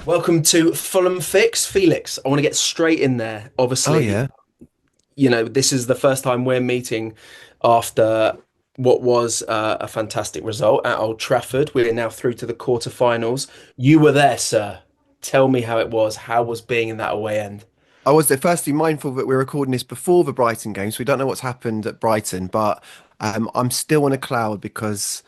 Welcome to Fulham Fix. Felix, I want to get straight in there. Oh Obviously, yeah. this is the first time we're meeting after what was a fantastic result at Old Trafford. We're now through to the quarterfinals. You were there, sir. Tell me how it was. How was being in that away end? I was firstly mindful that we're recording this before the Brighton game, so we don't know what's happened at Brighton, but I'm still on a cloud because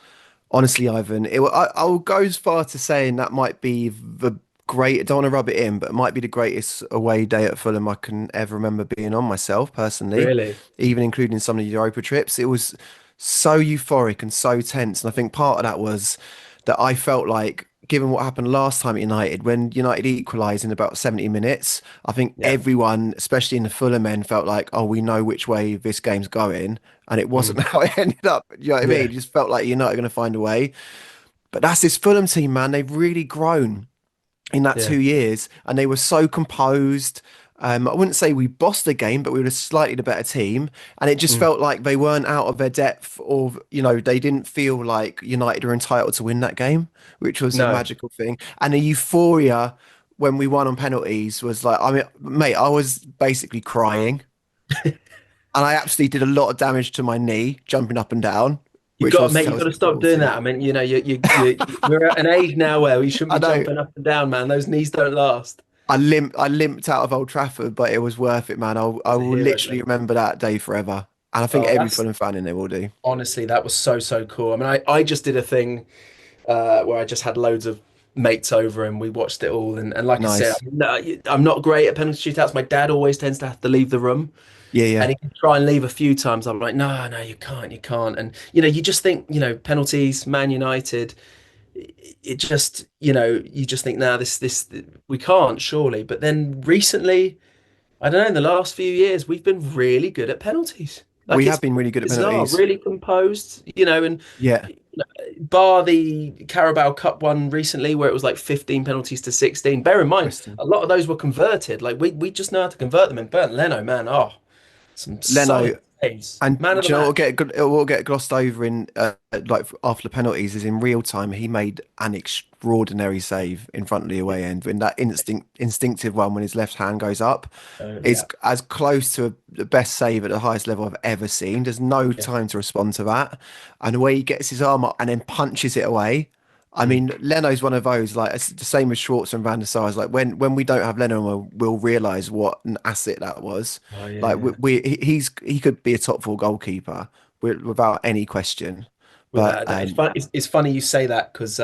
honestly, Ivan, I will go as far to saying that might be the great, I don't want to rub it in, but it might be the greatest away day at Fulham I can ever remember being on myself personally, Really? even including some of the Europa trips. It was so euphoric and so tense. And I think part of that was that I felt like, given what happened last time at United, when United equalised in about 70 minutes, I think Yeah. everyone, especially in the Fulham end, felt like, oh, we know which way this game's going. And it wasn't Mm. how it ended up. You know what I mean? Yeah. It just felt like United are going to find a way. But that's this Fulham team, man. They've really grown in that Yeah. 2 years, and they were so composed. I wouldn't say we bossed the game, but we were slightly the better team, and it just Mm. felt like they weren't out of their depth, or they didn't feel like United were entitled to win that game, which was a No. magical thing. And the euphoria when we won on penalties was like, I mean, mate, I was basically crying, and I absolutely did a lot of damage to my knee jumping up and down, You which got, also mate. You got tells to you stop doing quality. that. I mean, we're at an age now where we shouldn't I be know. jumping up and down, man. Those knees don't last. I limped out of Old Trafford, but it was worth it, man. I It's a will hero, literally mate. remember that day forever. And I think Oh, every that's Fulham fan in there will do. honestly, that was so cool. I mean, I just did a thing where I just had loads of mates over and we watched it all. And like I said, Nice. I'm not great at penalty shootouts. My dad always tends to have to leave the room, Yeah, and yeah. he can try and leave a few times. I'm like, no, you can't. And you just think, penalties, Man United. It just, you just think, nah, this we can't surely. But then recently, I don't know, in the last few years, we've been really good at penalties. We Like have it's been really good at bizarre, penalties. really composed, and Yeah. bar the Carabao Cup one recently, where it was like 15 penalties to 16. Bear in mind, Preston. a lot of those were converted. Like we just know how to convert them. And Bernd Leno, man, oh, some solid Leno. saves. And Man of the do you know what match. will get glossed over in like after the penalties is in real time he made an extraordinary save in front of the away end in that instinctive one when his left hand goes up. It's Yeah, as close to the best save at the highest level I've ever seen. There's no yeah. time to respond to that. And the way he gets his arm up and then punches it away. I Mm. mean, Leno's one of those, like it's the same with Schwartz and Van der Sar. Like when we don't have Leno, we'll realize what an asset that was. Oh yeah, Like yeah. he could be a top four goalkeeper without any question. Without But a doubt, it's funny you say that because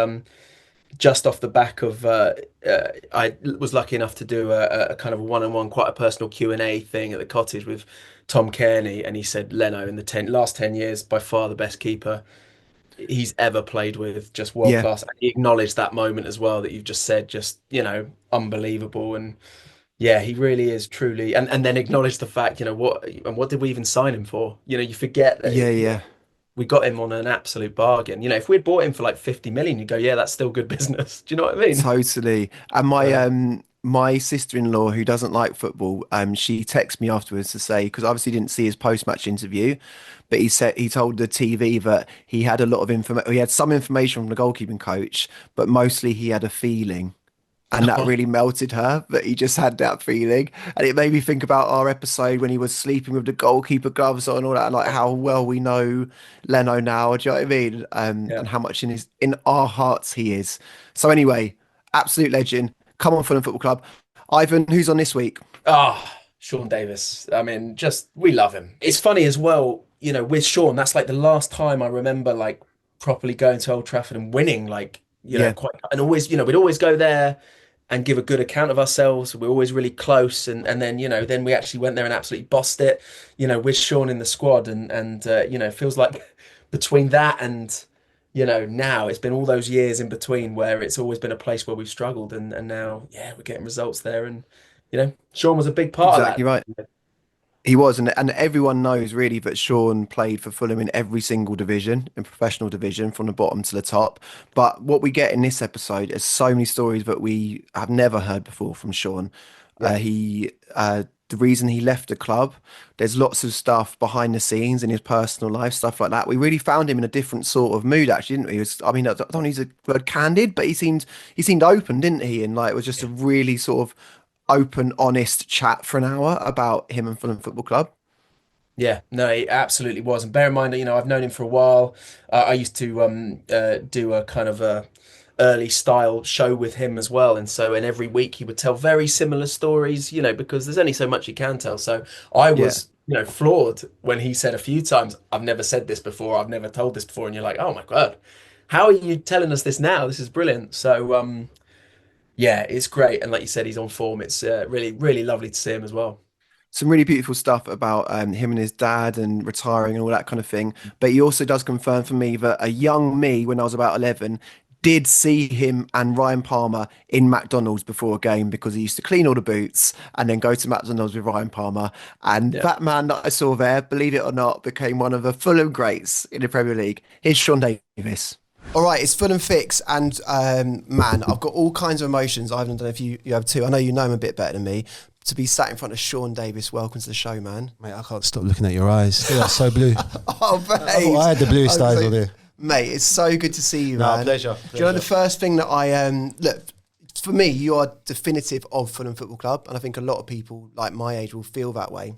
just off the back of I was lucky enough to do a kind of a one-on-one, quite a personal Q&A thing at the cottage with Tom Kearney, and he said Leno in the last 10 years by far the best keeper he's ever played with, just world yeah, class. And he acknowledged that moment as well that you've just said, just unbelievable. And yeah, he really is truly, and then acknowledged the fact, what did we even sign him for? You forget yeah, that yeah. we got him on an absolute bargain. If we'd bought him for like 50 million, you'd go, yeah, that's still good business. Do you know what I mean? Totally. And my Uh, my sister-in-law who doesn't like football, she texted me afterwards to say, because obviously didn't see his post-match interview, but he told the TV that he had a lot of information. He had some information from the goalkeeping coach, but mostly he had a feeling. And that really melted her that he just had that feeling. And it made me think about our episode when he was sleeping with the goalkeeper gloves on and all that, and like how well we know Leno now. Do you know what I mean? yeah. And how much in our hearts he is. So anyway, absolute legend. Come on, Fulham Football Club. Ivan, who's on this week? Ah, Sean Davis. I mean, just we love him. It's funny as well, with Sean, that's like the last time I remember like properly going to Old Trafford and winning, like, Yeah, quite and always, we'd always go there and give a good account of ourselves. We're always really close, and then then we actually went there and absolutely bossed it, with Sean in the squad, and it feels like between that and now it's been all those years in between where it's always been a place where we've struggled, and now yeah, we're getting results there, and Sean was a big part of exactly right. that. He was, and everyone knows really that Sean played for Fulham in every single division, in professional division, from the bottom to the top. But what we get in this episode is so many stories that we have never heard before from Sean. Yeah. He the reason he left the club. There's lots of stuff behind the scenes in his personal life, stuff like that. We really found him in a different sort of mood, actually, didn't we? He was, I mean, I don't use the word candid, but he seemed open, didn't he? And like it was just a really sort of open, honest chat for an hour about him and Fulham Football Club. Yeah, no, it absolutely was. And bear in mind, I've known him for a while. I used to do a kind of a early style show with him as well. And so, and every week he would tell very similar stories, because there's only so much he can tell. So I Yeah. was, floored when he said a few times, I've never said this before, I've never told this before. And you're like, oh my God, how are you telling us this now? This is brilliant. So, yeah, it's great. And like you said, he's on form. It's really, really lovely to see him as well. Some really beautiful stuff about him and his dad and retiring and all that kind of thing. But he also does confirm for me that a young me, when I was about 11, did see him and Ryan Palmer in McDonald's before a game because he used to clean all the boots and then go to McDonald's with Ryan Palmer. And Yeah. that man that I saw there, believe it or not, became one of the Fulham greats in the Premier League. Here's Sean Davis. All right, it's Fulham Fix, and man, I've got all kinds of emotions. I don't know if you have too. I know you know him a bit better than me. To be sat in front of Sean Davis, welcome to the show, man. Mate, I can't stop looking at your eyes. They are so blue. Oh, mate. I had the bluest eyes all day. Mate, it's so good to see you, man. Pleasure. Do you know the first thing that I look, for me, you are definitive of Fulham Football Club, and I think a lot of people like my age will feel that way.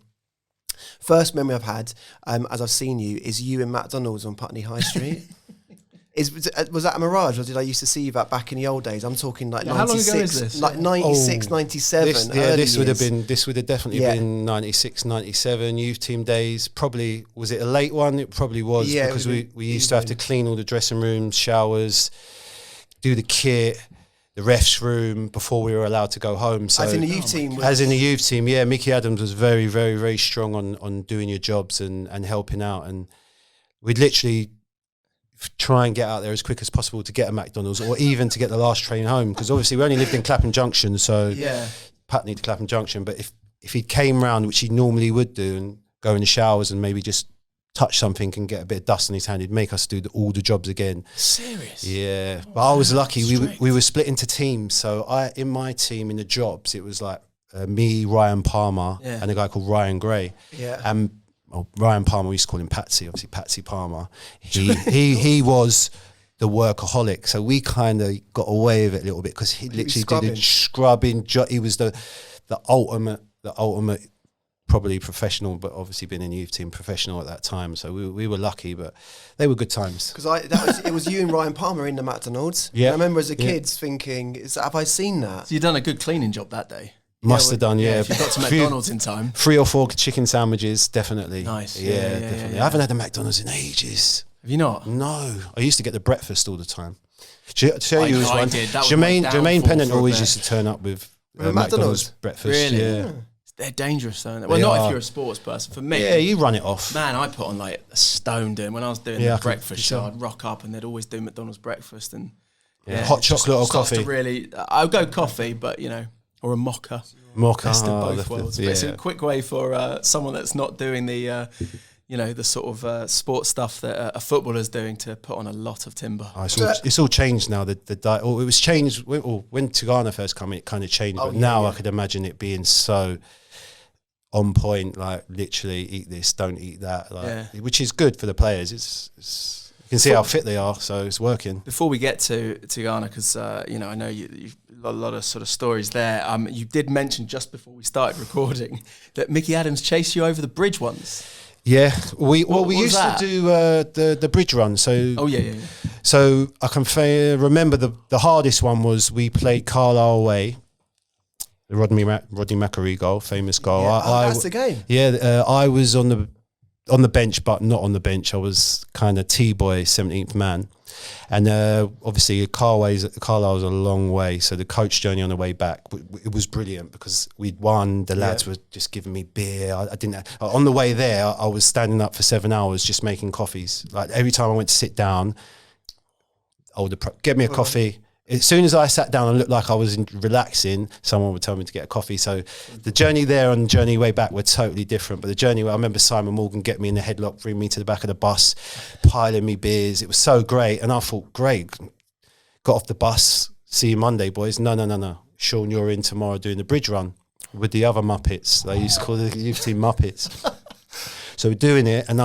First memory I've had, as I've seen you, is you in McDonald's on Putney High Street. Was that a mirage, or did I used to see you that back in the old days? I'm talking like how long ago 96, is this? like 96, 97. This would have definitely been 96, 97 youth team days. Probably, was it a late one? It probably was, Yeah, because it was we used to have to clean all the dressing rooms, showers, do the kit, the refs room before we were allowed to go home. So As in the youth team. as in the youth team, yeah, Mickey Adams was very, very, very strong on doing your jobs and helping out. And we'd literally try and get out there as quick as possible to get a McDonald's, or even to get the last train home, because obviously we only lived in Clapham Junction, so Putney to Clapham Junction. But if he came round, which he normally would do, and go in the showers and maybe just touch something and get a bit of dust on his hand, he'd make us do all the jobs again. Serious? Yeah, but I was lucky. We were split into teams, so in my team in the jobs, it was like me, Ryan Palmer, and a guy called Ryan Gray. Yeah. And Ryan Palmer, we used to call him Patsy, obviously Patsy Palmer. He was the workaholic, so we kind of got away with it a little bit because he literally did the scrubbing. He was the ultimate, probably professional, but obviously been in youth team professional at that time. So we were lucky, but they were good times. Because it was you and Ryan Palmer in the McDonald's. Yeah. I remember as a kid thinking, have I seen that? So you've done a good cleaning job that day. Must have done, yeah. If you got to McDonald's in time. 3 or 4 chicken sandwiches, definitely. Nice. Yeah, definitely. I haven't had a McDonald's in ages. Have you not? No. I used to get the breakfast all the time. Tell you was I one. did. That was my Jermaine downfall Pennant for a always bit. used to turn up with McDonald's McDonald's breakfast. Really? Yeah. They're dangerous, though, aren't they? Well, They not are. if you're a sports person. For me, Yeah, you run it off. man, I put on like a stone doing when I was doing Yeah, I the can- breakfast sure. show. I'd rock up and they'd always do McDonald's breakfast and Hot it just chocolate or starts to coffee? really, I'll go coffee, but or a mocha. Mocha. Best of Oh, both worlds. But yeah. it's a quick way for someone that's not doing the the sort of sports stuff that a footballer's doing to put on a lot of timber. Oh, it's all changed now. The diet. It was changed when Tigana first came. It kind of changed, but now I could imagine it being so on point. Like literally, eat this, don't eat that. Which is good for the players. It's you can see how fit they are, so it's working. Before we get to Ghana, because I know you've got a lot of sort of stories there. You did mention just before we started recording that Mickey Adams chased you over the bridge once. Yeah, we was used that? to do the bridge run. So Yeah. So I can remember the hardest one was we played Carlisle away. The Rodney Macquarie goal, famous goal. Yeah, that's the game. Yeah, I was on the bench, but not on the bench. I was kind of T-boy, 17th man. And obviously Carlisle's a long way, so the coach journey on the way back, it was brilliant because we'd won. The lads were just giving me beer. I didn't. On the way there, I was standing up for 7 hours just making coffees. Like every time I went to sit down, get me a coffee. As soon as I sat down and looked like I was relaxing, someone would tell me to get a coffee. So the journey there and the journey way back were totally different. But the journey where I remember Simon Morgan get me in the headlock, bring me to the back of the bus, piling me beers. It was so great. And I thought, great. Got off the bus. See you Monday, boys. No. Sean, you're in tomorrow doing the bridge run. with the other Muppets. They used to call the youth team Muppets. So we're doing it, and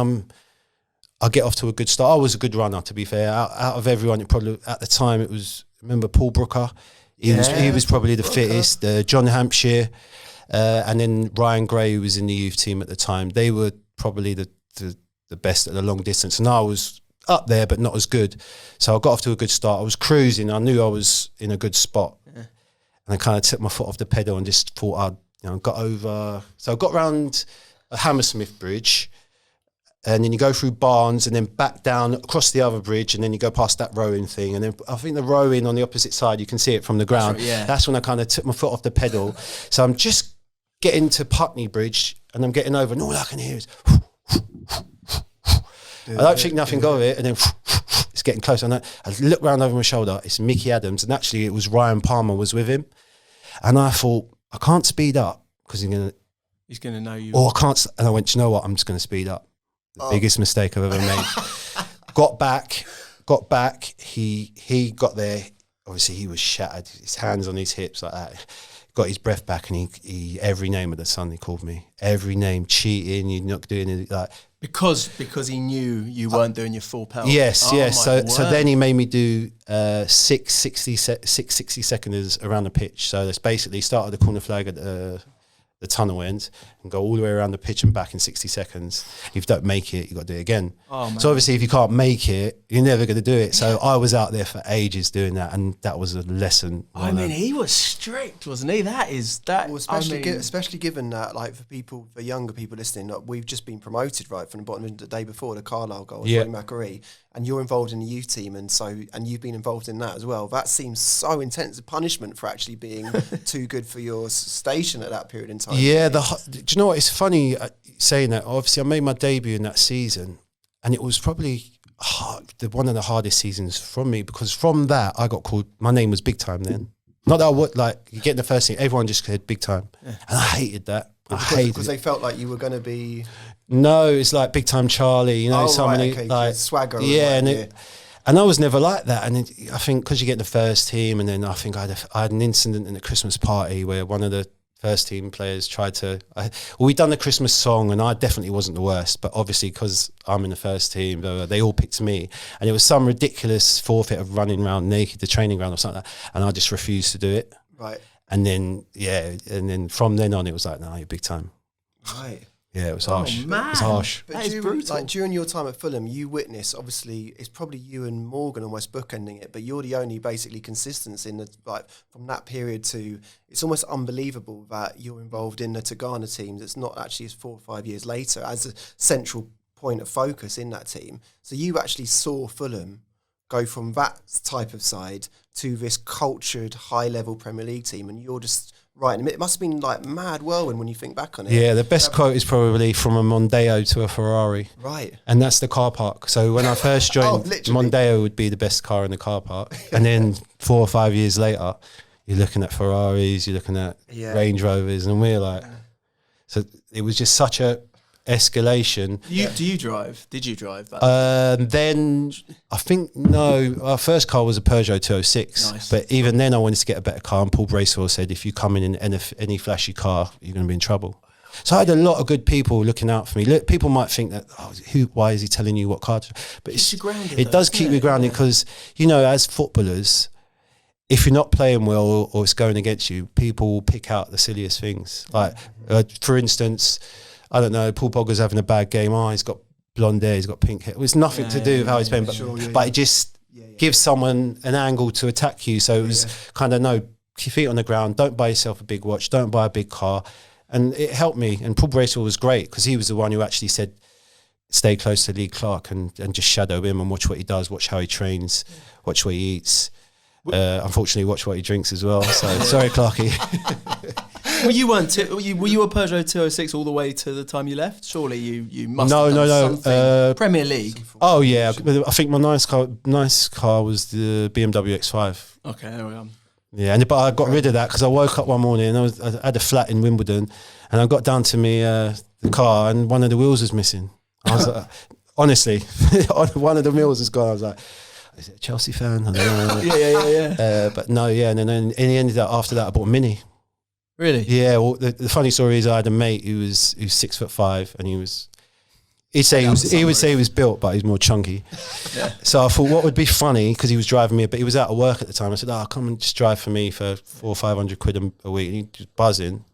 I get off to a good start. I was a good runner, to be fair. Out of everyone, it probably at the time it was. Remember Paul Brooker? He was probably the fittest. John Hampshire, and then Ryan Gray, who was in the youth team at the time. They were probably the best at the long distance, and I was up there, but not as good. So I got off to a good start. I was cruising. I knew I was in a good spot, and I kind of took my foot off the pedal and just thought got over. So I got round Hammersmith Bridge. And then you go through Barnes and then back down across the other bridge, and then you go past that rowing thing. And then I think the rowing on the opposite side, you can see it from the ground. That's right, yeah. That's when I kind of took my foot off the pedal. So I'm just getting to Putney Bridge and I'm getting over, and all I can hear is, I don't think nothing of it. And then it's getting close. And I look round over my shoulder, it's Mickey Adams. And actually it was Ryan Palmer was with him. And I thought, I can't speed up because he's going to know you. Or I can't. And I went, do you know what? I'm just going to speed up. The biggest mistake I've ever made. Got back. He got there. Obviously, he was shattered. His hands on his hips like that. Got his breath back, and he every name of the sun he called me. Every name, cheating. You're not doing it like because he knew you weren't doing your full pelt. Yes. So then he made me do 60 seconders around the pitch. So that's basically start at the corner flag at the tunnel end and go all the way around the pitch and back in 60 seconds. If you don't make it, you got to do it again. So obviously if you can't make it, you're never going to do it. So I was out there for ages doing that, and that was a lesson. I mean, he was strict, wasn't he? Well, especially given that, like, for younger people listening, like, we've just been promoted right from the bottom of the day before, the Carlisle goal, Ronnie Macquarie, and you're involved in the youth team, and you've been involved in that as well. That seems so intense a punishment for actually being too good for your station at that period in time. Yeah, do you know what? It's funny saying that. Obviously, I made my debut in that season, and it was probably one of the hardest seasons from me, because from that I got called. My name was Big Time then. Not that I would you get in the first team. Everyone just said Big Time, and I hated that. Because they felt like you were going to be. No, it's like Big Time Charlie. You know, like swagger. Yeah, and I was never like that. And I think because you get in the first team, and then I think I had an incident in a Christmas party where one of the first team players tried to. We'd done the Christmas song, and I definitely wasn't the worst, but obviously because I'm in the first team, they all picked me, and it was some ridiculous forfeit of running around naked the training ground or something like that, and I just refused to do it. Right. And then from then on, it was like, no, you're Big Time. Right. Yeah, it was harsh. Man. It was harsh. But that is brutal. Like, during your time at Fulham, you witnessed, obviously, it's probably you and Morgan almost bookending it, but you're the only basically consistency in from that period to, it's almost unbelievable that you're involved in the Tigana team that's not actually 4 or 5 years later as a central point of focus in that team. So you actually saw Fulham go from that type of side to this cultured, high-level Premier League team, and you're just right. It must have been like mad whirlwind when you think back on it. Yeah, the best quote is probably from a Mondeo to a Ferrari. Right. And that's the car park. So when I first joined, Mondeo would be the best car in the car park. And then 4 or 5 years later, you're looking at Ferraris, you're looking at Range Rovers, and we're like... So it was just such a escalation. Do you drive? Did you drive back? Then I think no. Our first car was a Peugeot 206. Nice. But even then, I wanted to get a better car. And Paul Bracewell said, "If you come in any flashy car, you're going to be in trouble." So I had a lot of good people looking out for me. Look, people might think that, why is he telling you what car to? But it does keep me grounded because, you know, as footballers, if you're not playing well or it's going against you, people will pick out the silliest things. Like, for instance, I don't know, Paul Pogba's having a bad game. Oh, he's got blonde hair, he's got pink hair. It's nothing to do with how he's playing, but it just gives someone an angle to attack you. So it was kind of, no, keep your feet on the ground, don't buy yourself a big watch, don't buy a big car. And it helped me. And Paul Bracewell was great because he was the one who actually said, stay close to Lee Clark and just shadow him and watch what he does, watch how he trains, watch what he eats. Unfortunately, watch what he drinks as well. So sorry, Clarky. Well, you weren't. Were you a Peugeot 206 all the way to the time you left? Surely you must. No. Something. Premier League. Oh yeah, I think my nice car was the BMW X5. Okay, there we go. Yeah, but I got rid of that because I woke up one morning and I had a flat in Wimbledon, and I got down to the car and one of the wheels was missing. I was like, honestly, one of the wheels was gone. I was like, is it a Chelsea fan? I don't know. Yeah. But no, and then in the end of that, after that, I bought a Mini. Really? Yeah. Well, the funny story is I had a mate who's 6'5", and he would say he was built, but he's more chunky. Yeah. So I thought, what would be funny, because he was driving me, but he was out of work at the time. I said, come and just drive for me for 400 or 500 quid a week. And he just buzzing.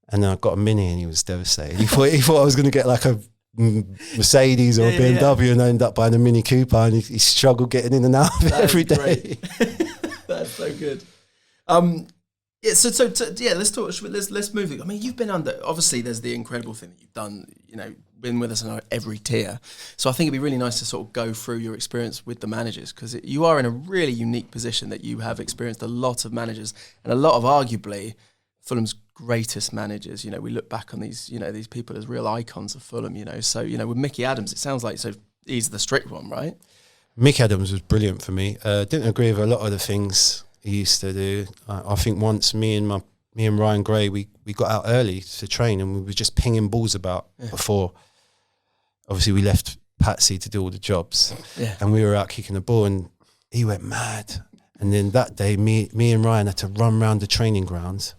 And then I got a Mini, and he was devastated. He thought I was going to get like a Mercedes or a BMW, and I ended up buying a Mini Cooper, and he struggled getting in and out of it every day. That's so good. Let's talk. Let's move it. I mean, you've been under. Obviously, there's the incredible thing that you've done. You know, been with us on every tier. So I think it'd be really nice to sort of go through your experience with the managers, because you are in a really unique position that you have experienced a lot of managers and a lot of arguably Fulham's greatest managers. You know, we look back on these people as real icons of Fulham. You know, so with Mickey Adams, it sounds like he's the strict one, right? Mickey Adams was brilliant for me. Didn't agree with a lot of the things he used to do. I think once me and Ryan Gray, we got out early to train, and we were just pinging balls about before. Obviously, we left Patsy to do all the jobs, and we were out kicking the ball, and he went mad. And then that day, me and Ryan had to run around the training grounds,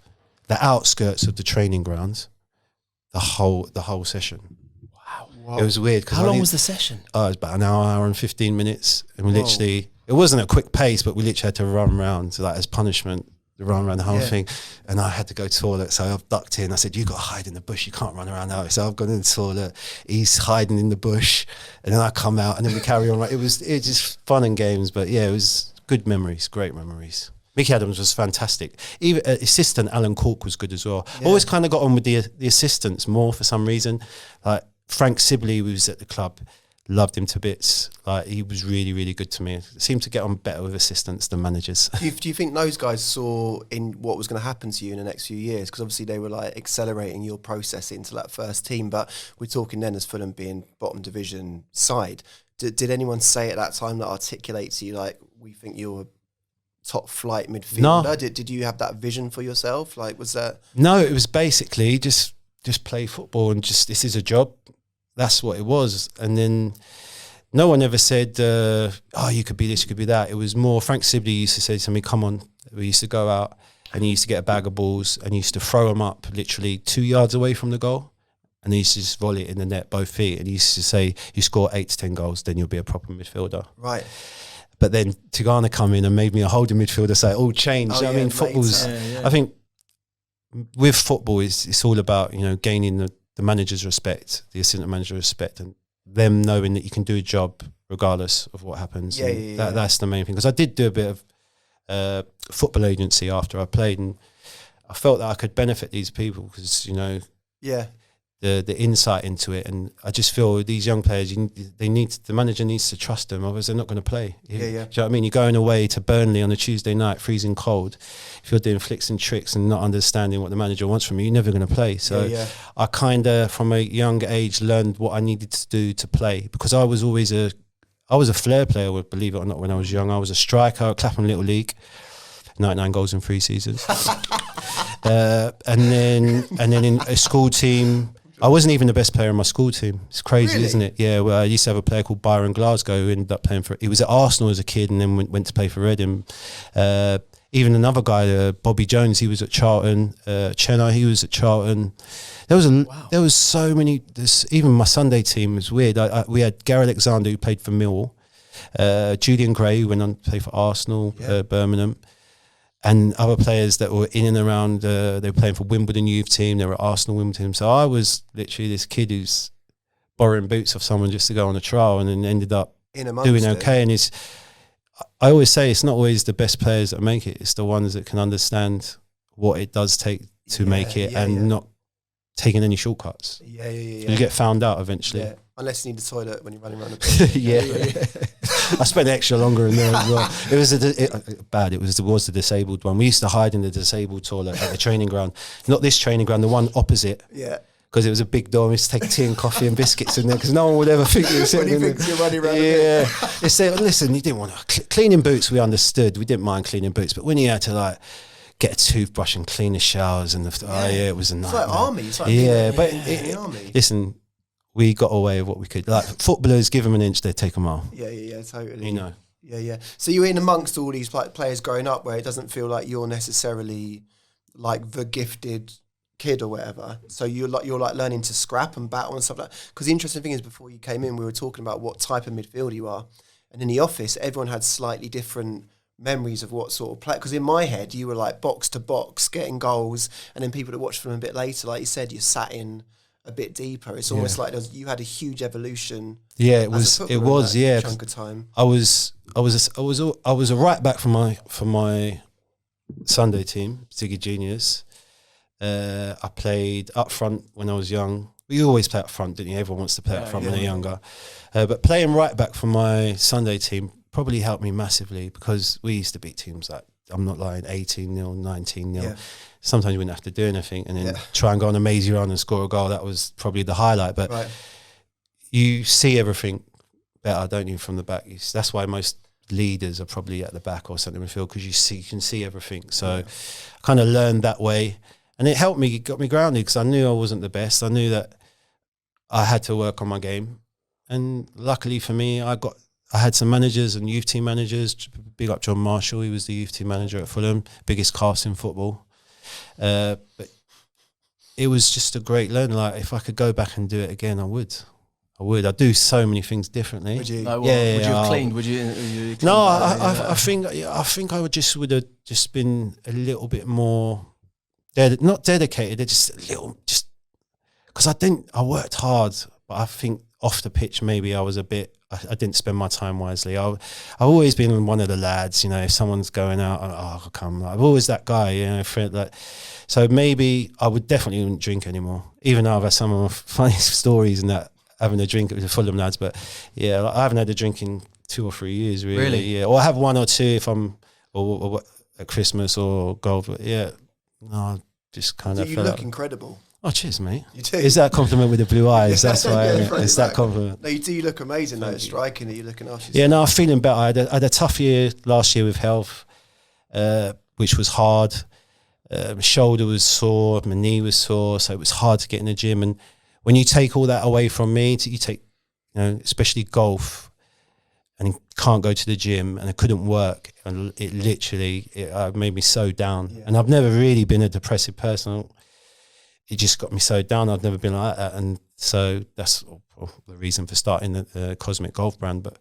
the outskirts of the training grounds, the whole session. Wow. It was weird. How long was the session? It was about an hour and 15 minutes, and we literally. It wasn't a quick pace, but we literally had to run around, like as punishment, to run around the whole thing. And I had to go to the toilet, so I've ducked in. I said, "You got to hide in the bush. You can't run around out." So I've gone in the toilet. He's hiding in the bush, and then I come out, and then we carry on. It was just fun and games, but yeah, it was good memories, great memories. Mickey Adams was fantastic. Even assistant Alan Cork was good as well. Yeah. Always kind of got on with the assistants more for some reason. Like Frank Sibley, who was at the club. Loved him to bits. Like, he was really, really good to me. Seemed to get on better with assistants than managers. Do you think those guys saw in what was going to happen to you in the next few years? Because obviously they were like accelerating your process into that first team. But we're talking then as Fulham being bottom division side. Did anyone say at that time that articulates to you like, we think you're a top flight midfielder? No. Did you have that vision for yourself? Like, was that? No, it was basically just play football and just, this is a job. That's what it was. And then no one ever said, you could be this, you could be that. It was more, Frank Sibley used to say to me, come on. We used to go out, and he used to get a bag of balls, and he used to throw them up literally 2 yards away from the goal. And he used to just volley it in the net, both feet. And he used to say, you score 8 to 10 goals, then you'll be a proper midfielder. Right. But then Tigana come in and made me a holding midfielder, so it all changed. I mean, football's, I think with football, it's all about, gaining the manager's respect, the assistant manager's respect, and them knowing that you can do a job regardless of what happens. That's the main thing. Because I did do a bit of football agency after I played, and I felt that I could benefit these people because, the insight into it. And I just feel these young players, the manager needs to trust them, otherwise they're not going to play. Do you know what I mean? You're going away to Burnley on a Tuesday night, freezing cold. If you're doing flicks and tricks and not understanding what the manager wants from you, you're never going to play. So I kind of, from a young age, learned what I needed to do to play, because I was always a flair player, believe it or not. When I was young, I was a striker at Clapham Little League, 99 goals in 3 seasons. And then in a school team, I wasn't even the best player in my school team. It's crazy, isn't it? Yeah, well, I used to have a player called Byron Glasgow who ended up playing for... He was at Arsenal as a kid and then went to play for Reading. Even another guy, Bobby Jones, he was at Charlton. Chenna, he was at Charlton. There was so many... Even my Sunday team was weird. We had Gary Alexander, who played for Millwall. Julian Gray, who went on to play for Arsenal, Birmingham. And other players that were in and around, they were playing for Wimbledon youth team, they were Arsenal Wimbledon team. So I was literally this kid who's borrowing boots off someone just to go on a trial, and then ended up doing okay. And I always say it's not always the best players that make it, it's the ones that can understand what it does take to make it, and not taking any shortcuts. You get found out eventually. Yeah. Unless you need the toilet when you're running around the pitch. I spent extra longer in there as well. It was the disabled one. We used to hide in the disabled toilet at the training ground. Not this training ground, the one opposite. Yeah. Because it was a big door. We used to take tea and coffee and biscuits in there because no one would ever think you were sitting in there. You're running around the pitch. They said, listen, you didn't want to... Cleaning boots, we understood. We didn't mind cleaning boots. But when you had to get a toothbrush and clean the showers and it was a nightmare. It's like army. It's like army. Listen... We got away with what we could. Like footballers, give them an inch, they take a mile. Yeah, totally. Yeah. So you're in amongst all these players growing up, where it doesn't feel like you're necessarily like the gifted kid or whatever. So you're like learning to scrap and battle and stuff like that. Because the interesting thing is, before you came in, we were talking about what type of midfielder you are. And in the office, everyone had slightly different memories of what sort of play. Because in my head, you were like box to box, getting goals. And then people that watched from a bit later, like you said, you sat in a bit deeper. It's almost like you had a huge evolution. Yeah, it was. It was. Yeah, chunk of time. I was a right back for my Sunday team, Ziggy Juniors. I played up front when I was young. You always play up front, didn't you? Everyone wants to play up front when they're younger. But playing right back for my Sunday team probably helped me massively, because we used to beat teams like, I'm not lying, 18-0, 19-0. Yeah. Sometimes you wouldn't have to do anything, and then try and go on a mazy run and score a goal. That was probably the highlight. But you see everything better, don't you, from the back? That's why most leaders are probably at the back or centre midfield, because you can see everything. So I kind of learned that way. And it helped me, it got me grounded, because I knew I wasn't the best. I knew that I had to work on my game. And luckily for me, I had some managers and youth team managers. Big up John Marshall, he was the youth team manager at Fulham, biggest cast in football. But it was just a great learning. Like, if I could go back and do it again, I would. I'd do so many things differently. Would you? Would you have cleaned? Would you? No, I think I would have just been a little bit more. Not dedicated, just a little, just because I worked hard, but I think off the pitch maybe I was a bit, I didn't spend my time wisely. I've always been one of the lads, if someone's going out, I'll come. I'm always that guy, so maybe I would definitely wouldn't drink anymore, even though I've had some of my funny stories and that, having a drink with the Fulham lads. But yeah, I haven't had a drink in 2 or 3 years, really. Yeah, or I have 1 or 2 if I'm or at Christmas or golf. But yeah. No, just kind of. You look incredible. Oh, cheers, mate. You do. Is that a compliment with the blue eyes? That's why. It's that compliment. No, you do. You look amazing. Though. It's striking that you're looking after yourself. Yeah, no, I'm feeling better. I had a tough year last year with health, which was hard. My shoulder was sore, my knee was sore, so it was hard to get in the gym. And when you take all that away from me, you take, especially golf, and can't go to the gym, and I couldn't work, and it literally made me so down. Yeah. And I've never really been a depressive person. It just got me so down. I've never been like that, and so that's the reason for starting the Cosmic Golf brand. But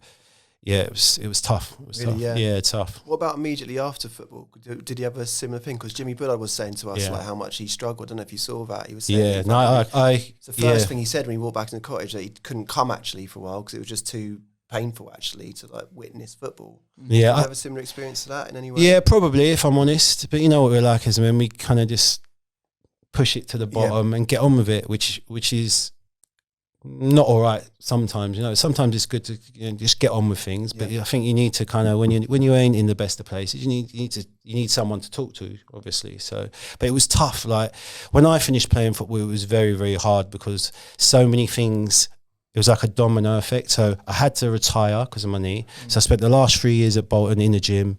yeah, it was tough. It was really, tough. Yeah, tough. What about immediately after football? Did he have a similar thing? Because Jimmy Bullard was saying to us like how much he struggled. I don't know if you saw that. He was saying it's the first thing he said when he walked back to the cottage, that he couldn't come actually for a while because it was just too painful actually to like witness football. Yeah, did you have a similar experience to that in any way? Yeah, probably, if I'm honest. But you know what we're like as men, we kind of just push it to the bottom and get on with it, which is not all right sometimes. Sometimes it's good to just get on with things, but I think you need to kind of, when you ain't in the best of places, you need someone to talk to, obviously. So, but it was tough. Like when I finished playing football, it was very, very hard because so many things. It was like a domino effect. So I had to retire because of my knee. So I spent the last 3 years at Bolton in the gym,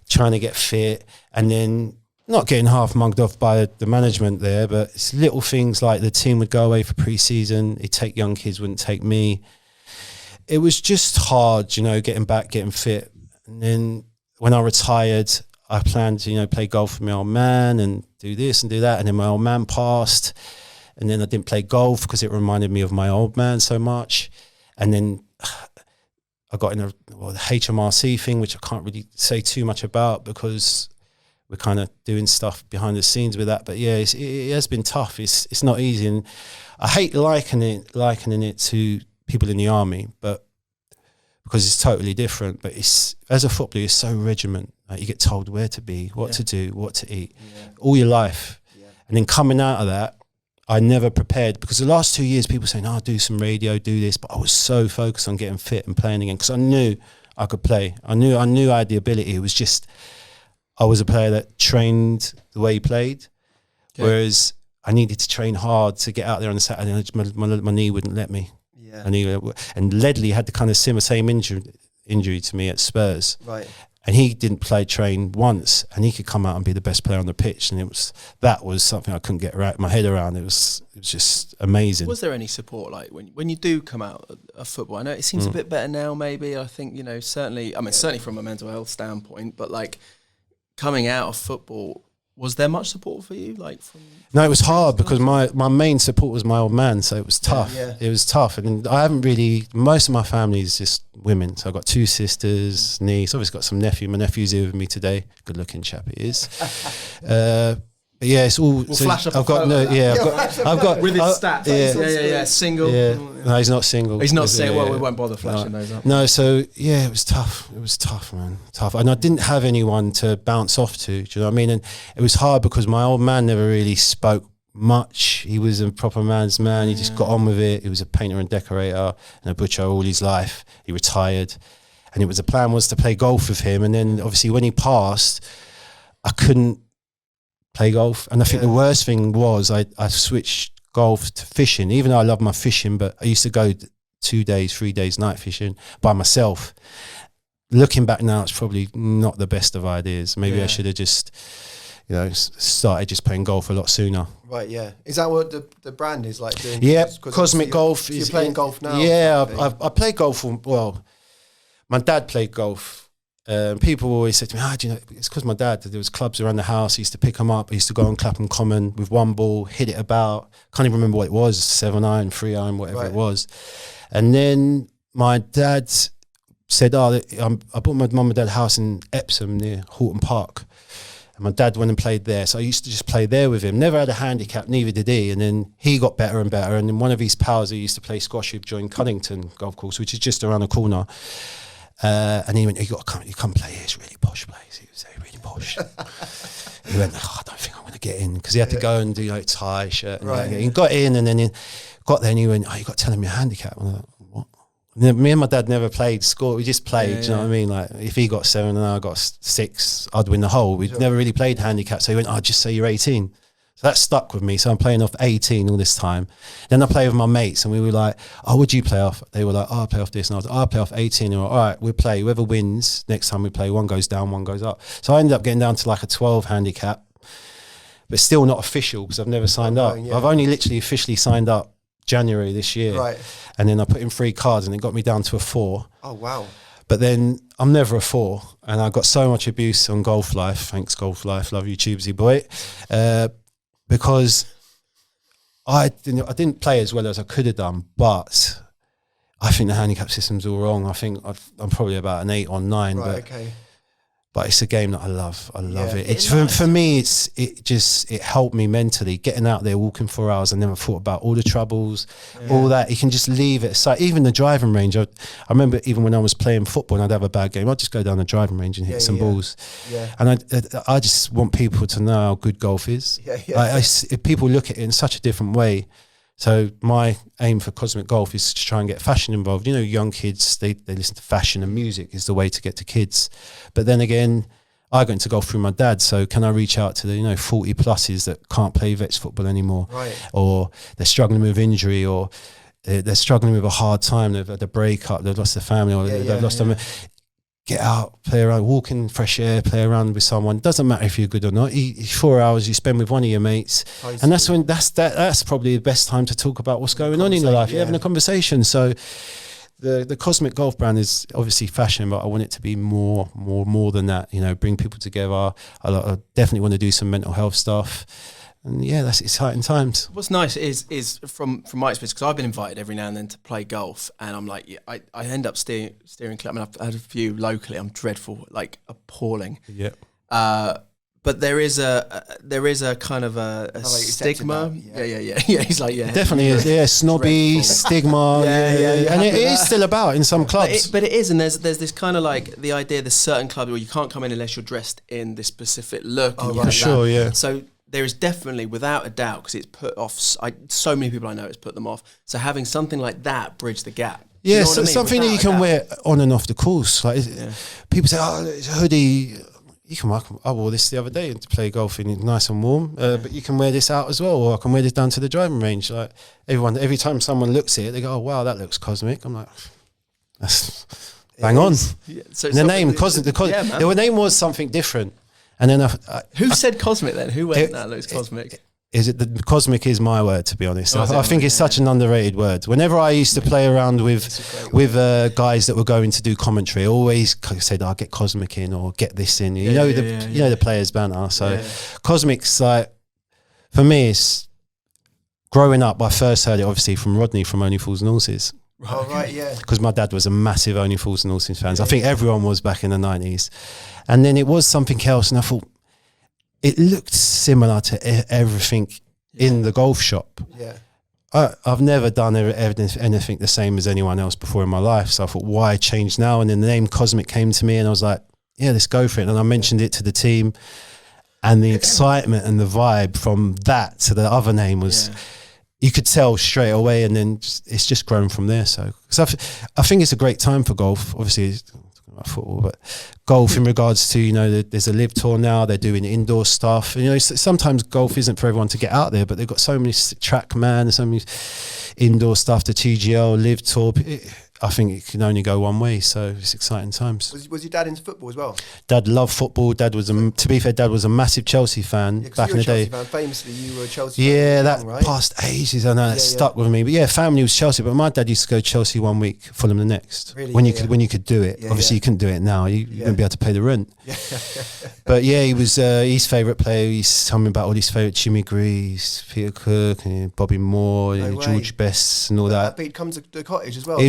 trying to get fit, and then not getting half mugged off by the management there, but it's little things like the team would go away for pre-season, they'd take young kids, wouldn't take me. It was just hard, getting back, getting fit. And then when I retired, I planned to, play golf with my old man and do this and do that. And then my old man passed. And then I didn't play golf because it reminded me of my old man so much. And then I got in the HMRC thing, which I can't really say too much about because we're kind of doing stuff behind the scenes with that. But yeah, it has been tough. It's not easy. And I hate likening it to people in the army, but because it's totally different. But as a footballer, it's so regiment. Like you get told where to be, what to do, what to eat, all your life. Yeah. And then coming out of that, I never prepared because the last 2 years people saying, do some radio, do this. But I was so focused on getting fit and playing again because I knew I could play. I knew I had the ability. It was just, I was a player that trained the way he played, whereas I needed to train hard to get out there on the Saturday. My knee wouldn't let me. Yeah. And Ledley had the kind of same injury to me at Spurs. Right. And he didn't train once, and he could come out and be the best player on the pitch. And that was something I couldn't get my head around. It was just amazing. Was there any support like when you do come out of football? I know it seems a bit better now. Maybe I think certainly. I mean, certainly from a mental health standpoint, but like coming out of football, Was there much support for you, like from? No, it was hard because my main support was my old man, so it was tough. Yeah. It was tough, and I haven't really. Most of my family is just women, so I've got 2 sisters, niece. Obviously, got some nephew. My nephew's here with me today. Good-looking chap, he is. But yeah, it's all. We'll flash up. I've got no. Yeah, I've got with his stats. Yeah. Single. Yeah, no, he's not single. He's not single. Yeah, Well, we won't bother flashing those up. No, so yeah, it was tough. It was tough, man. Tough. And I didn't have anyone to bounce off to. Do you know what I mean? And it was hard because my old man never really spoke much. He was a proper man's man. He just got on with it. He was a painter and decorator and a butcher all his life. He retired. And the plan was to play golf with him. And then obviously when he passed, I couldn't play golf. And I think the worst thing was I switched golf to fishing, even though I love my fishing, but I used to go 2 days, 3 days night fishing by myself. Looking back now, it's probably not the best of ideas. Maybe I should have just, started just playing golf a lot sooner. Right, yeah. Is that what the brand is like doing? Yeah, Cosmic Golf. You're playing golf now? Yeah, I play golf. My dad played golf. People always said to me, do you know, it's because my dad, there was clubs around the house, he used to pick them up, he used to go on Clapham Common with one ball, hit it about, can't even remember what it was, 7-iron, 3-iron, whatever it was. And then my dad said, I bought my mum and dad's house in Epsom near Horton Park. And my dad went and played there. So I used to just play there with him. Never had a handicap, neither did he. And then he got better and better. And then one of his pals, he used to play squash with, joined Cunnington Golf Course, which is just around the corner. And he went, you come play here, it's a really posh place. He was really posh. He went, I don't think I'm going to get in, because he had to go and do tie, shirt. And he got in, and then he got there and he went, you got to tell him your handicap. I'm like, what? And then me and my dad never played score. We just played, do you know what I mean? Like, if he got 7 and I got 6, I'd win the hole. We'd never really played handicap. So he went, just say you're 18. So that stuck with me. So I'm playing off 18 all this time. Then I play with my mates and we were like, what'd you play off? They were like, I play off this. And I was like, I play off 18. And we were like, all right, we'll play. Whoever wins, next time we play, one goes down, one goes up. So I ended up getting down to like a 12 handicap, but still not official because I've never signed up. Yeah. I've only literally officially signed up January this year. Right. And then I put in 3 cards and it got me down to a 4. Oh, wow. But then I'm never a 4. And I got so much abuse on Golf Life. Thanks, Golf Life. Love you, Tubesy boy. Because I didn't play as well as I could have done, but I think the handicap system's all wrong. I think I'm probably about an 8 or 9. Right, but it's a game that I love. I love it. It's for me. It helped me mentally getting out there, walking 4 hours. I never thought about all the troubles, all that. You can just leave it aside. Even the driving range. I remember even when I was playing football and I'd have a bad game, I'd just go down the driving range and hit some balls. Yeah. And I just want people to know how good golf is. If people look at it in such a different way. So my aim for Cosmic Golf is to try and get fashion involved. You know, young kids, they listen to fashion, and music is the way to get to kids. But then again, I got into golf through my dad. So can I reach out to the 40 pluses that can't play vets football anymore, or they're struggling with injury, or they're struggling with a hard time, they've had a breakup, they've lost their family, or they've lost them. Get out, play around, walk in fresh air, play around with someone. Doesn't matter if you're good or not. 4 hours you spend with one of your mates, and that's probably the best time to talk about what's going on in your life. You're having a conversation. So the Cosmic Golf brand is obviously fashion, but I want it to be more than that. Bring people together. I definitely want to do some mental health stuff. And that's exciting times. What's nice is from my experience, because I've been invited every now and then to play golf, and I'm like, I end up steering club. I mean, I've had a few locally. I'm dreadful, like appalling. Yeah. But there is a kind of a stigma. Yeah. He's like, definitely is. Yeah, snobby dreadful. Stigma. And it is still about in some clubs. But it is, and there's this kind of like the idea. There's certain clubs where you can't come in unless you're dressed in this specific look. For sure. Yeah. So there is definitely, without a doubt, because it's put off. So many people I know, it's put them off. So having something like that bridge the gap. Yeah, so something that you can wear on and off the course. Like people say, it's a hoodie. You can wear. I wore this the other day to play golf, and it's nice and warm. But you can wear this out as well, or I can wear this down to the driving range. Like every time someone looks at it, they go, "Oh wow, that looks cosmic." I'm like, that's bang on. Yeah. So the name Cosmic. The name was something different. And then who said Cosmic then? Who went, that looks Cosmic? cosmic is my word, to be honest. Oh, I think it's such an underrated word. Whenever I used to play around with guys that were going to do commentary, I always said, "I'll get cosmic in or get this in." You know the players' banter. So cosmic's like, for me, it's growing up. I first heard it obviously from Rodney from Only Fools and Horses. Oh, right, yeah. Because my dad was a massive Only Fools and Horses fans. I think everyone was back in the 90s. And then it was something else, and I thought it looked similar to everything in the golf shop. Yeah. I've never done anything the same as anyone else before in my life. So I thought, why change now? And then the name Cosmic came to me, and I was like, yeah, let's go for it. And I mentioned it to the team, and the excitement and the vibe from that to the other name was... You could tell straight away, and then it's just grown from there. So I think it's a great time for golf. Obviously, it's talking about football, but golf in regards to, there's a live tour now. They're doing indoor stuff. And, sometimes golf isn't for everyone to get out there, but they've got so many TrackMan, so many indoor stuff, the TGL, live tour. I think it can only go one way, so it's exciting times. Was your dad into football as well? Dad loved football. Dad was, to be fair, Dad was a massive Chelsea fan back in the day. Fan. Famously, you were a Chelsea fan. Yeah, that right? past ages. I know that stuck with me. But yeah, family was Chelsea. But my dad used to go Chelsea one week, Fulham the next. Really? When you could do it. Obviously, you couldn't do it now. You wouldn't be able to pay the rent. But yeah, he was his favourite player. He's telling me about all his favourite Jimmy Greaves, Peter Cook, and Bobby Moore, George Best, and all that. But he'd come to the cottage as well.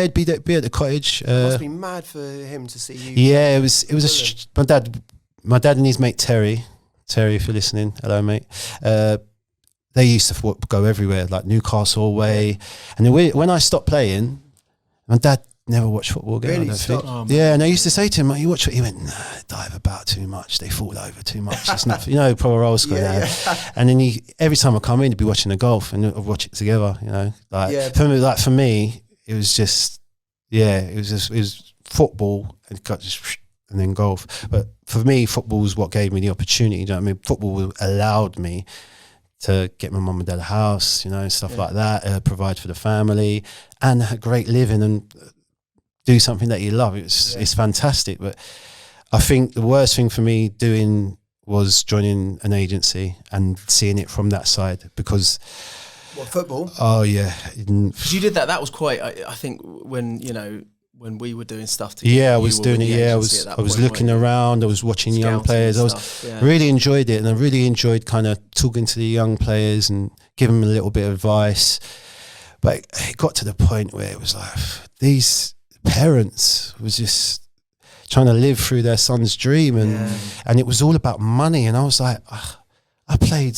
He'd be at the cottage. It must be mad for him to see you. Yeah, it was my dad and his mate Terry, if you're listening, hello mate. They used to go everywhere, like Newcastle way. And then when I stopped playing, my dad never watched football again. Really? I don't think. And I used to say to him, "You watch it?" He went, "Nah, dive about too much. They fall over too much. It's not, proper old school." And then every time I come in, he'd be watching the golf, and I'd watch it together. For me, it was just, it was football and then golf. But for me, football was what gave me the opportunity. You know what I mean? Football allowed me to get my mum and dad a house, stuff like that, provide for the family, and a great living and do something that you love. It's fantastic. But I think the worst thing for me doing was joining an agency and seeing it from that side, because... What, football? Oh, yeah. Because you did that. That was quite, I think, when we were doing stuff together. Yeah, I was doing it. Yeah, I was looking around. I was watching young players. Really enjoyed it, and I really enjoyed kind of talking to the young players and giving them a little bit of advice. But it got to the point where it was like these parents was just trying to live through their son's dream, and it was all about money. And I was like, I played.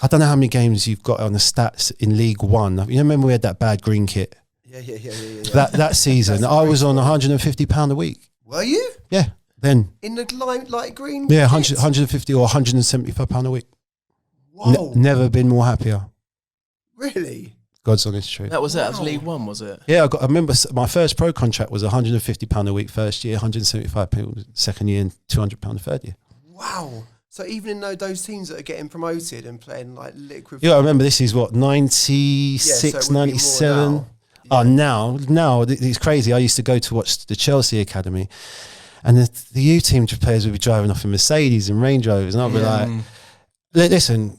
I don't know how many games you've got on the stats in League One. You remember we had that bad green kit? Yeah. That season, I was on £150 a week. Were you? Yeah. Then in the light green. Yeah, 150 or £175 a week. Whoa! Never been more happier. Really? God's honest truth. That was it. That was League One, was it? Yeah, I remember my first pro contract was £150 a week first year, £175 second year, and £200 the third year. Wow. So even in those teams that are getting promoted and playing like liquid... Yeah, I remember this is what, 96, 97? Oh, now it's crazy. I used to go to watch the Chelsea Academy, and the U team players would be driving off in Mercedes and Range Rovers, and I'd be like, listen,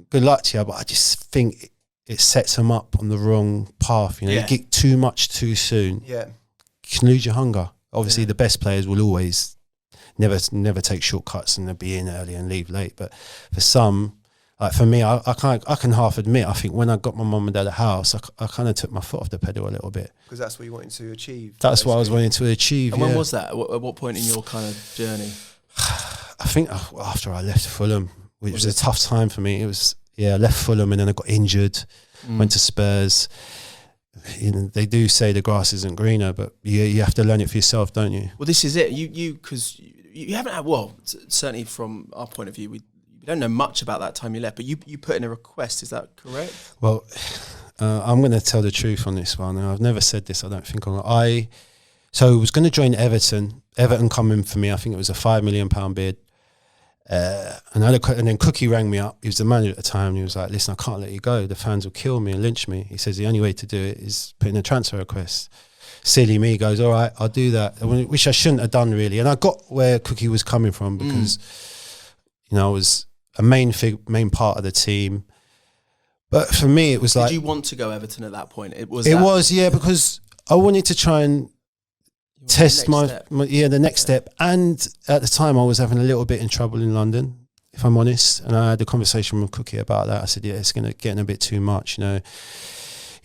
good luck to you, but I just think it sets them up on the wrong path. You get too much too soon. Yeah. You can lose your hunger. Obviously, the best players will always never take shortcuts and they'll be in early and leave late. But for some, like for me, I can half admit, I think when I got my mum and dad a house, I kind of took my foot off the pedal a little bit. Because that's what you wanted to achieve. That's what I was wanting to achieve. And when was that? At what point in your kind of journey? I think after I left Fulham, which was a tough time for me. It was, I left Fulham and then I got injured, went to Spurs. They do say the grass isn't greener, but you have to learn it for yourself, don't you? Well, this is it. Because you haven't had, certainly from our point of view, we don't know much about that time you left, but you put in a request, is that correct? Well, I'm going to tell the truth on this one. I've never said this, I don't think. I was going to join Everton. Everton come in for me. I think it was a £5 million bid. And then Cookie rang me up. He was the manager at the time. And he was like, listen, I can't let you go. The fans will kill me and lynch me. He says the only way to do it is put in a transfer request. Silly me goes, all right, I'll do that. Which I shouldn't have done really. And I got where Cookie was coming from because, I was a main part of the team. But for me, it was like, did you want to go Everton at that point? It was, because I wanted to try and test the next step. And at the time, I was having a little bit in trouble in London, if I'm honest. And I had a conversation with Cookie about that. I said, yeah, it's getting a bit too much, You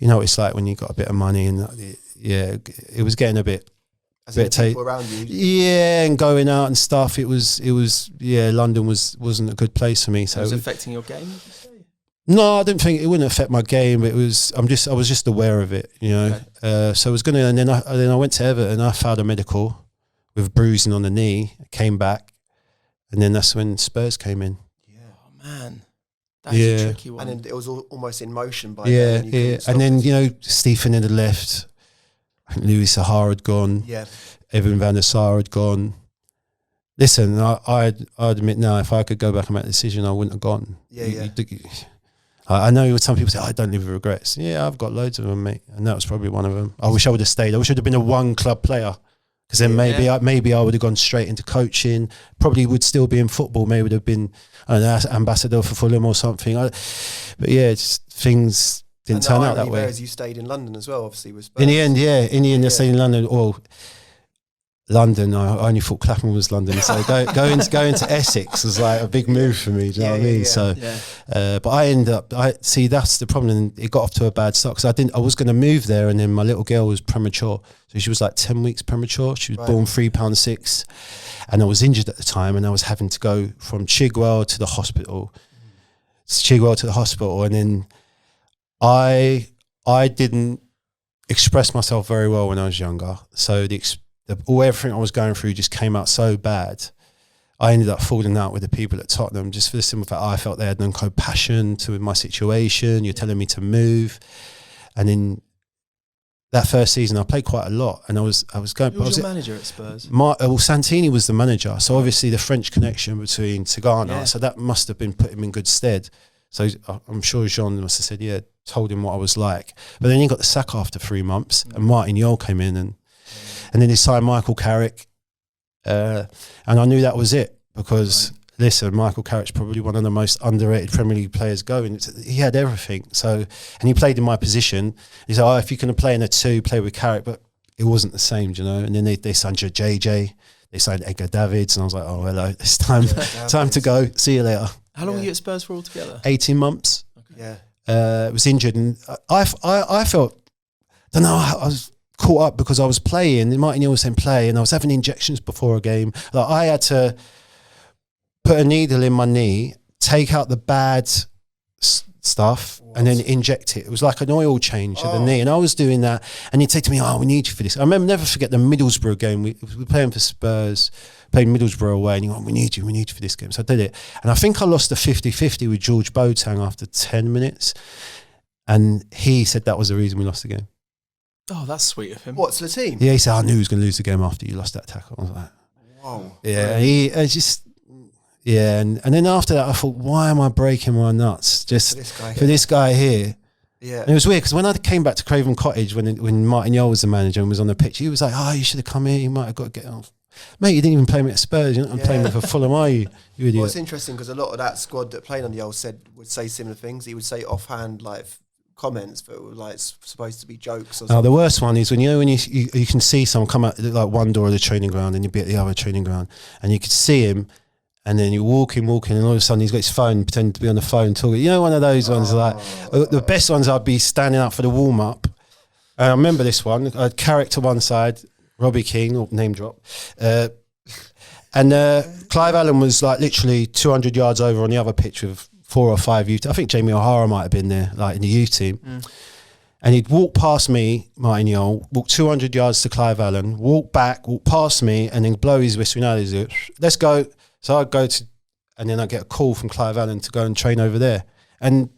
know, it's like when you got a bit of money and it was getting a bit. As in the people around you. Yeah, and going out and stuff. It was. London wasn't a good place for me. So it was affecting your game, would you say? No, I didn't think it wouldn't affect my game. But I was just aware of it, Okay. So I was gonna, and then I went to Everton. I filed a medical with bruising on the knee. Came back, and then that's when Spurs came in. Yeah, oh man. That's a tricky one. And then it was almost in motion by then. Yeah. And then, Stephen had left. I think Louis Sahar had gone. Yeah. Evan van der Sar had gone. Listen, I admit now, if I could go back and make a decision, I wouldn't have gone. Yeah. I know some people say, I don't live with regrets. Yeah, I've got loads of them, mate. And that was probably one of them. I wish I would have stayed. I wish I'd have been a one club player. Because then maybe I would have gone straight into coaching. Probably would still be in football. Maybe would have been ambassador for Fulham or something. Things didn't turn out that way. Whereas you stayed in London as well, obviously with Spurs. In the end, I stayed in London. Well, London. I only thought Clapham was London. So going to Essex was like a big move for me. Do you know what I mean? Yeah. So, but I ended up. That's the problem. It got off to a bad start because I was going to move there, and then my little girl was premature. So she was like 10 weeks premature. She was born £3.6, and I was injured at the time, and I was having to go from Chigwell to the hospital. And then I didn't express myself very well when I was younger. So everything I was going through just came out so bad. I ended up falling out with the people at Tottenham just for the simple fact I felt they had no compassion to my situation. You're telling me to move, and then that first season I played quite a lot, and I was going. Who was your manager at Spurs? Santini was the manager, so obviously the French connection between Tigana, so that must have been put him in good stead. So I'm sure Jean must have said, told him what I was like. But then he got the sack after 3 months, and Martin Yole came in, and then he signed Michael Carrick, and I knew that was it because. Listen, Michael Carrick's probably one of the most underrated Premier League players going. He had everything. So, and he played in my position. He said, if you can play in a 2, play with Carrick. But it wasn't the same, And then they signed JJ. They signed Edgar Davids. And I was like, hello, it's time to go. See you later. How long were you at Spurs for altogether? 18 months. Okay. Yeah. Was injured. And I felt, I don't know, I was caught up because I was playing. Martin Yole was saying play. And I was having injections before a game. Like I had to put a needle in my knee, take out the bad stuff, and then inject it. It was like an oil change of the knee. And I was doing that. And he'd say to me, we need you for this. I remember, never forget the Middlesbrough game. We were playing for Spurs, played Middlesbrough away, and he went, we need you for this game. So I did it. And I think I lost a 50-50 with George Boateng after 10 minutes. And he said that was the reason we lost the game. Oh, that's sweet of him. What's the team? Yeah, he said, I knew he was going to lose the game after you lost that tackle. I was like, wow. Yeah, Yeah, and then after that, I thought, why am I breaking my nuts just for this guy here? Yeah, and it was weird because when I came back to Craven Cottage when Martin Yole was the manager and was on the pitch, he was like, you should have come here. You might have got to get off. Mate, you didn't even play me at Spurs. You're not playing me for Fulham, are you? You idiot. Well, it's interesting because a lot of that squad that played on the old would say similar things. He would say offhand comments that were supposed to be jokes or something. The worst one is when you can see someone come out like one door of the training ground and you'd be at the other training ground and you could see him. And then you're walking, and all of a sudden he's got his phone, pretending to be on the phone talking. You know, one of those ones the best ones. I'd be standing up for the warm up. I remember this one. I had Carrick to one side, Robbie King, or name drop, and Clive Allen was like literally 200 yards over on the other pitch with 4 or 5 youth. I think Jamie O'Hara might have been there, like in the youth team. And he'd walk past me, Martin Yole, walk 200 yards to Clive Allen, walk back, walk past me, and then blow his whistle. Let's go. So I'd go to, and then I'd get a call from Clive Allen to go and train over there. And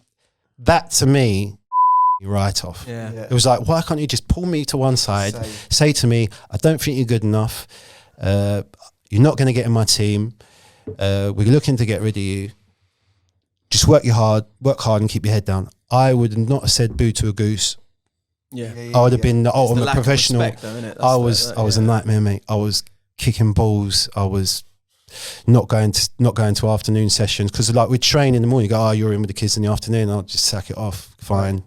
that to me, right off. Yeah. It was like, why can't you just pull me to one side, say to me, I don't think you're good enough. You're not going to get in my team. We're looking to get rid of you. Just work hard and keep your head down. I would not have said boo to a goose. Yeah. I would have been the ultimate professional. Respect, though, I was a nightmare, mate. I was kicking balls. I was not going to afternoon sessions, because like we'd train in the morning, you go, oh, you're in with the kids in the afternoon, I'll just sack it off, fine.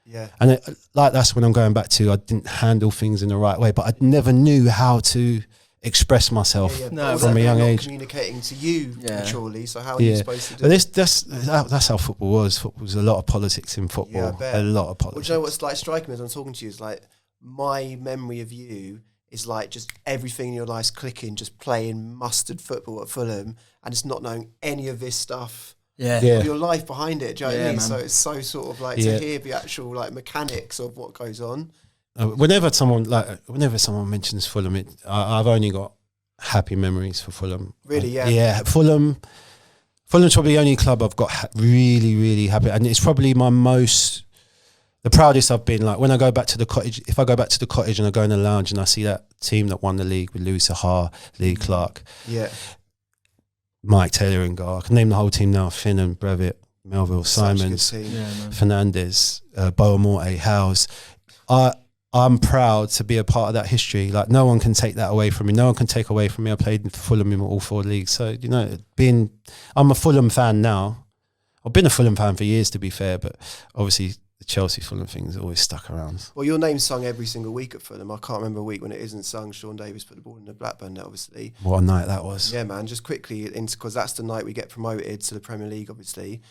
Yeah. And that's when I'm going back to, I didn't handle things in the right way, but I never knew how to express myself from a young age. Communicating to you, surely. So how are you supposed to do it? But that's how football was. Football was a lot of politics in football. A lot of politics. Well, do you know what's like striking me as I'm talking to you is like my memory of you is like just everything in your life's clicking, just playing mustard football at Fulham, and just not knowing any of this stuff. Yeah. Your life behind it. Do you know what I mean? Man. So it's so sort of like to hear the actual like mechanics of what goes on. Whenever someone mentions Fulham, I've only got happy memories for Fulham. Really, yeah. Fulham's probably the only club I've got really, really happy, and it's probably the proudest I've been. Like when I go back to the cottage, if I go back to the cottage and I go in the lounge and I see that team that won the league with Louis Sahar, Lee Clark, Mike Taylor and Gar, I can name the whole team now: Finn and Brevitt, Melville, Simons, Fernandez, Boamorte, Howes. I'm proud to be a part of that history. Like no one can take that away from me. No one can take away from me. I played for Fulham in all 4 leagues. So, you know, I'm a Fulham fan now. I've been a Fulham fan for years, to be fair, but obviously the Chelsea Fulham thing's always stuck around. Well, your name's sung every single week at Fulham. I can't remember a week when it isn't sung. Sean Davis put the ball in the Blackburn net, obviously. What a night that was. Yeah, man. Just quickly, because that's the night we get promoted to the Premier League, obviously.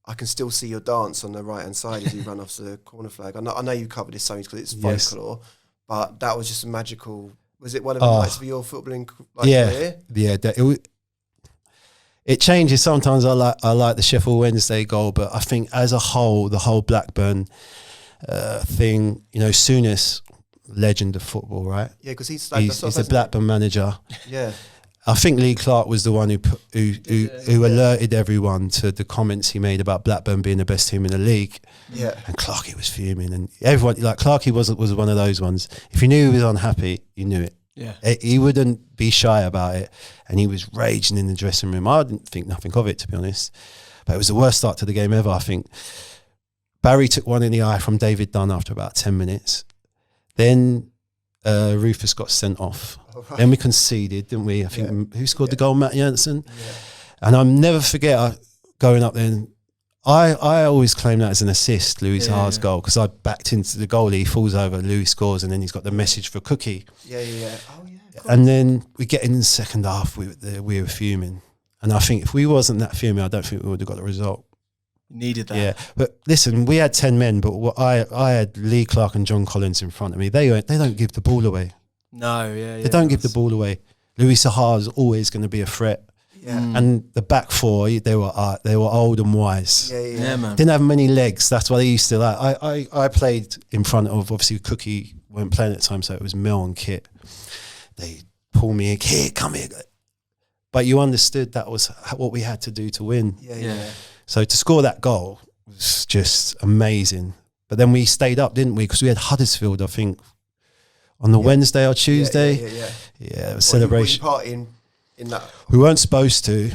I can still see your dance on the right-hand side as you run off the corner flag. I know you covered this so much because it's folklore, but that was just a magical... Was it one of the nights of your footballing career? Yeah. It changes. Sometimes I like the Sheffield Wednesday goal, but I think as a whole, the whole Blackburn thing, you know, Souness, legend of football, right? Yeah, because he's the Blackburn manager. Yeah. I think Lee Clark was the one who alerted everyone to the comments he made about Blackburn being the best team in the league. Yeah. And Clarkey was fuming, and everyone, like Clarkey was one of those ones. If you knew he was unhappy, you knew it. Yeah. He wouldn't be shy about it, and he was raging in the dressing room. I didn't think nothing of it, to be honest, but it was the worst start to the game ever. I think Barry took one in the eye from David Dunn after about 10 minutes. Then Rufus got sent off. Right. Then we conceded, didn't we? I think who scored the goal? Matt Jansen. Yeah. And I'll never forget going up there. And I always claim that as an assist, Louis Sahar's goal, because I backed into the goalie, he falls over, Louis scores, and then he's got the message for Cookie. Yeah. Oh yeah. And then we get in the second half, we were fuming. And I think if we wasn't that fuming, I don't think we would have got the result. Needed that. Yeah, but listen, we had 10 men, but I had Lee Clark and John Collins in front of me. They don't give the ball away. No, they don't give the ball away. Louis Sahar is always going to be a threat. Yeah. And the back four, they were old and wise. Yeah, man. Didn't have many legs. That's why they used to like. I played in front of, obviously Cookie weren't playing at the time, so it was Mel and Kit. They pull me in, Kit, come here. But you understood that was what we had to do to win. Yeah. So to score that goal was just amazing. But then we stayed up, didn't we? Because we had Huddersfield, I think, on the Wednesday or Tuesday. Yeah, it was celebration. Were you partying in that? We weren't supposed to.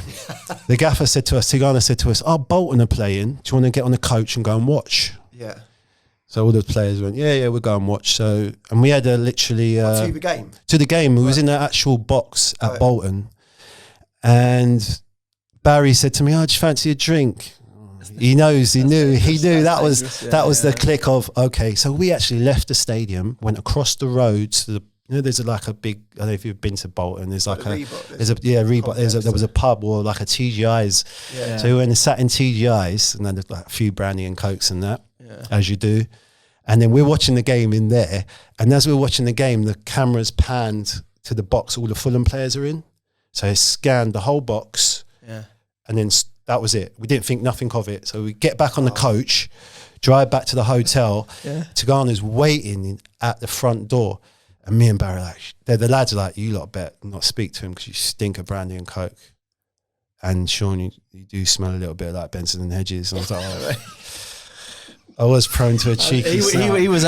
The gaffer said to us, Tigana said to us, Bolton are playing. Do you want to get on the coach and go and watch? Yeah. So all the players went, we'll go and watch. So, and we had to literally... to the game? To the game. We was in the actual box at Bolton. And Barry said to me, do you fancy a drink? He knew that was the click of, okay. So we actually left the stadium, went across the road to the, there's like a big, I don't know if you've been to Bolton, there's like Reebok, there was a pub or like a TGI's. Yeah. So we went and sat in TGI's, and then there's like a few brandy and cokes and that, as you do. And then we're watching the game in there, and as we're watching the game, the camera's panned to the box all the Fulham players are in. So it scanned the whole box, and then that was it. We didn't think nothing of it. So we get back on the coach, drive back to the hotel. Tigana's waiting at the front door. And me and Barry, the lads are like, you lot better not speak to him because you stink of brandy and coke. And Sean, you do smell a little bit like Benson and Hedges. And I was like, I was prone to a cheeky he was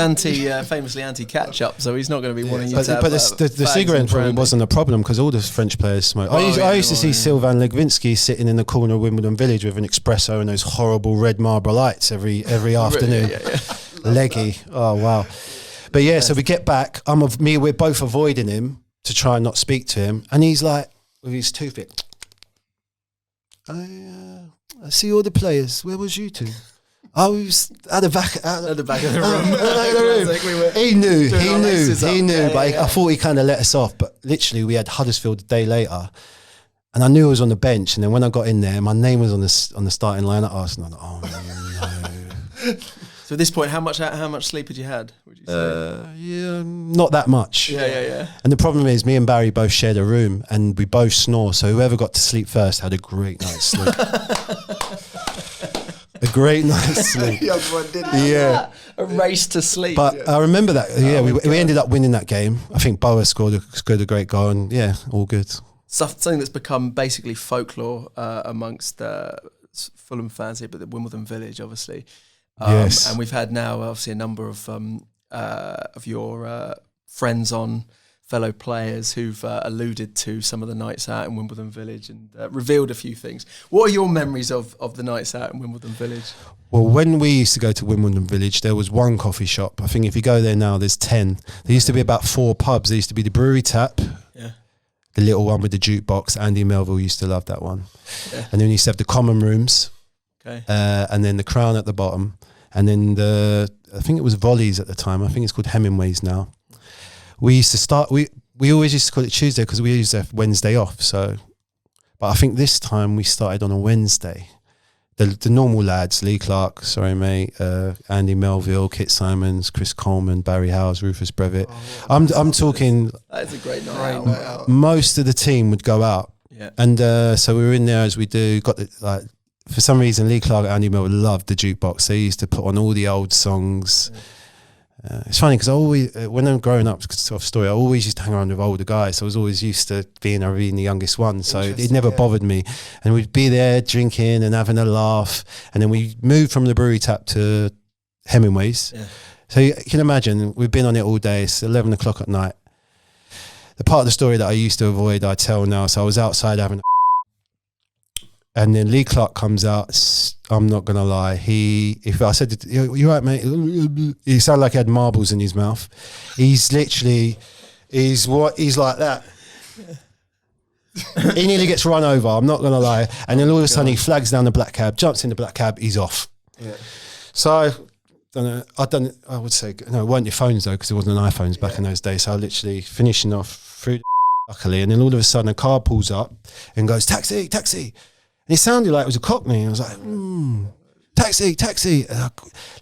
famously anti-catch-up, so he's not going to be wanting you to have But the cigarette probably wasn't a problem because all the French players smoke. I used to see Sylvain Legwinski sitting in the corner of Wimbledon Village with an espresso and those horrible red Marlboro Lights every afternoon. Leggy. Oh, wow. But so we get back. We're both avoiding him to try and not speak to him. And he's like, with his toothpick. I see all the players. Where was you two? I was at the back of the room. He knew. But I thought he kind of let us off. But literally, we had Huddersfield a day later, and I knew I was on the bench. And then when I got in there, my name was on the starting line at Arsenal. Oh no! So at this point, how much sleep had you had? Would you say? Yeah, not that much. Yeah. And the problem is, me and Barry both shared a room, and we both snore. So whoever got to sleep first had a great night's sleep. A great night's sleep. Yeah. A race to sleep. But I remember that. Yeah, we ended up winning that game. I think Boa scored a great goal, and yeah, all good. Something that's become basically folklore amongst Fulham fans here, but the Wimbledon Village, obviously. Yes. And we've had now, obviously, a number of your friends on, fellow players who've alluded to some of the nights out in Wimbledon Village and revealed a few things. What are your memories of the nights out in Wimbledon Village? Well, when we used to go to Wimbledon Village, there was one coffee shop. I think if you go there now, there's 10. There used to be about 4 pubs. There used to be the Brewery Tap, the little one with the jukebox. Andy Melville used to love that one. Yeah. And then you used to have the common rooms, and then the Crown at the bottom, and then I think it was Volleys at the time. I think it's called Hemingway's now. We used to start. We always used to call it Tuesday because we used to have Wednesday off. So, but I think this time we started on a Wednesday. The normal lads: Lee Clark, sorry mate, Andy Melville, Kit Simons, Chris Coleman, Barry Howes, Rufus Brevitt. I'm talking. That's a great night. Most of the team would go out, and so we were in there as we do. For some reason, Lee Clark and Andy Melville loved the jukebox. They used to put on all the old songs. It's funny because I always, when I'm growing up, sort of story, I always used to hang around with older guys. So I was always used to being the youngest one. So it never bothered me. And we'd be there drinking and having a laugh. And then we moved from the Brewery Tap to Hemingway's. Yeah. So you can imagine, we've been on it all day. It's 11 o'clock at night. The part of the story that I used to avoid, I tell now. So I was outside having and then Lee Clark comes out. I'm not going to lie. If I said, "You right, mate?" He sounded like he had marbles in his mouth. He's like that. He nearly gets run over. I'm not going to lie. And then all of a sudden he flags down the black cab, jumps in the black cab. He's off. Yeah. So I would say, no, it weren't your phones though, because there wasn't iPhones back in those days. So I literally finishing off through luckily. And then all of a sudden a car pulls up and goes, taxi, taxi. And it sounded like it was a Cockney. I was like, taxi, taxi.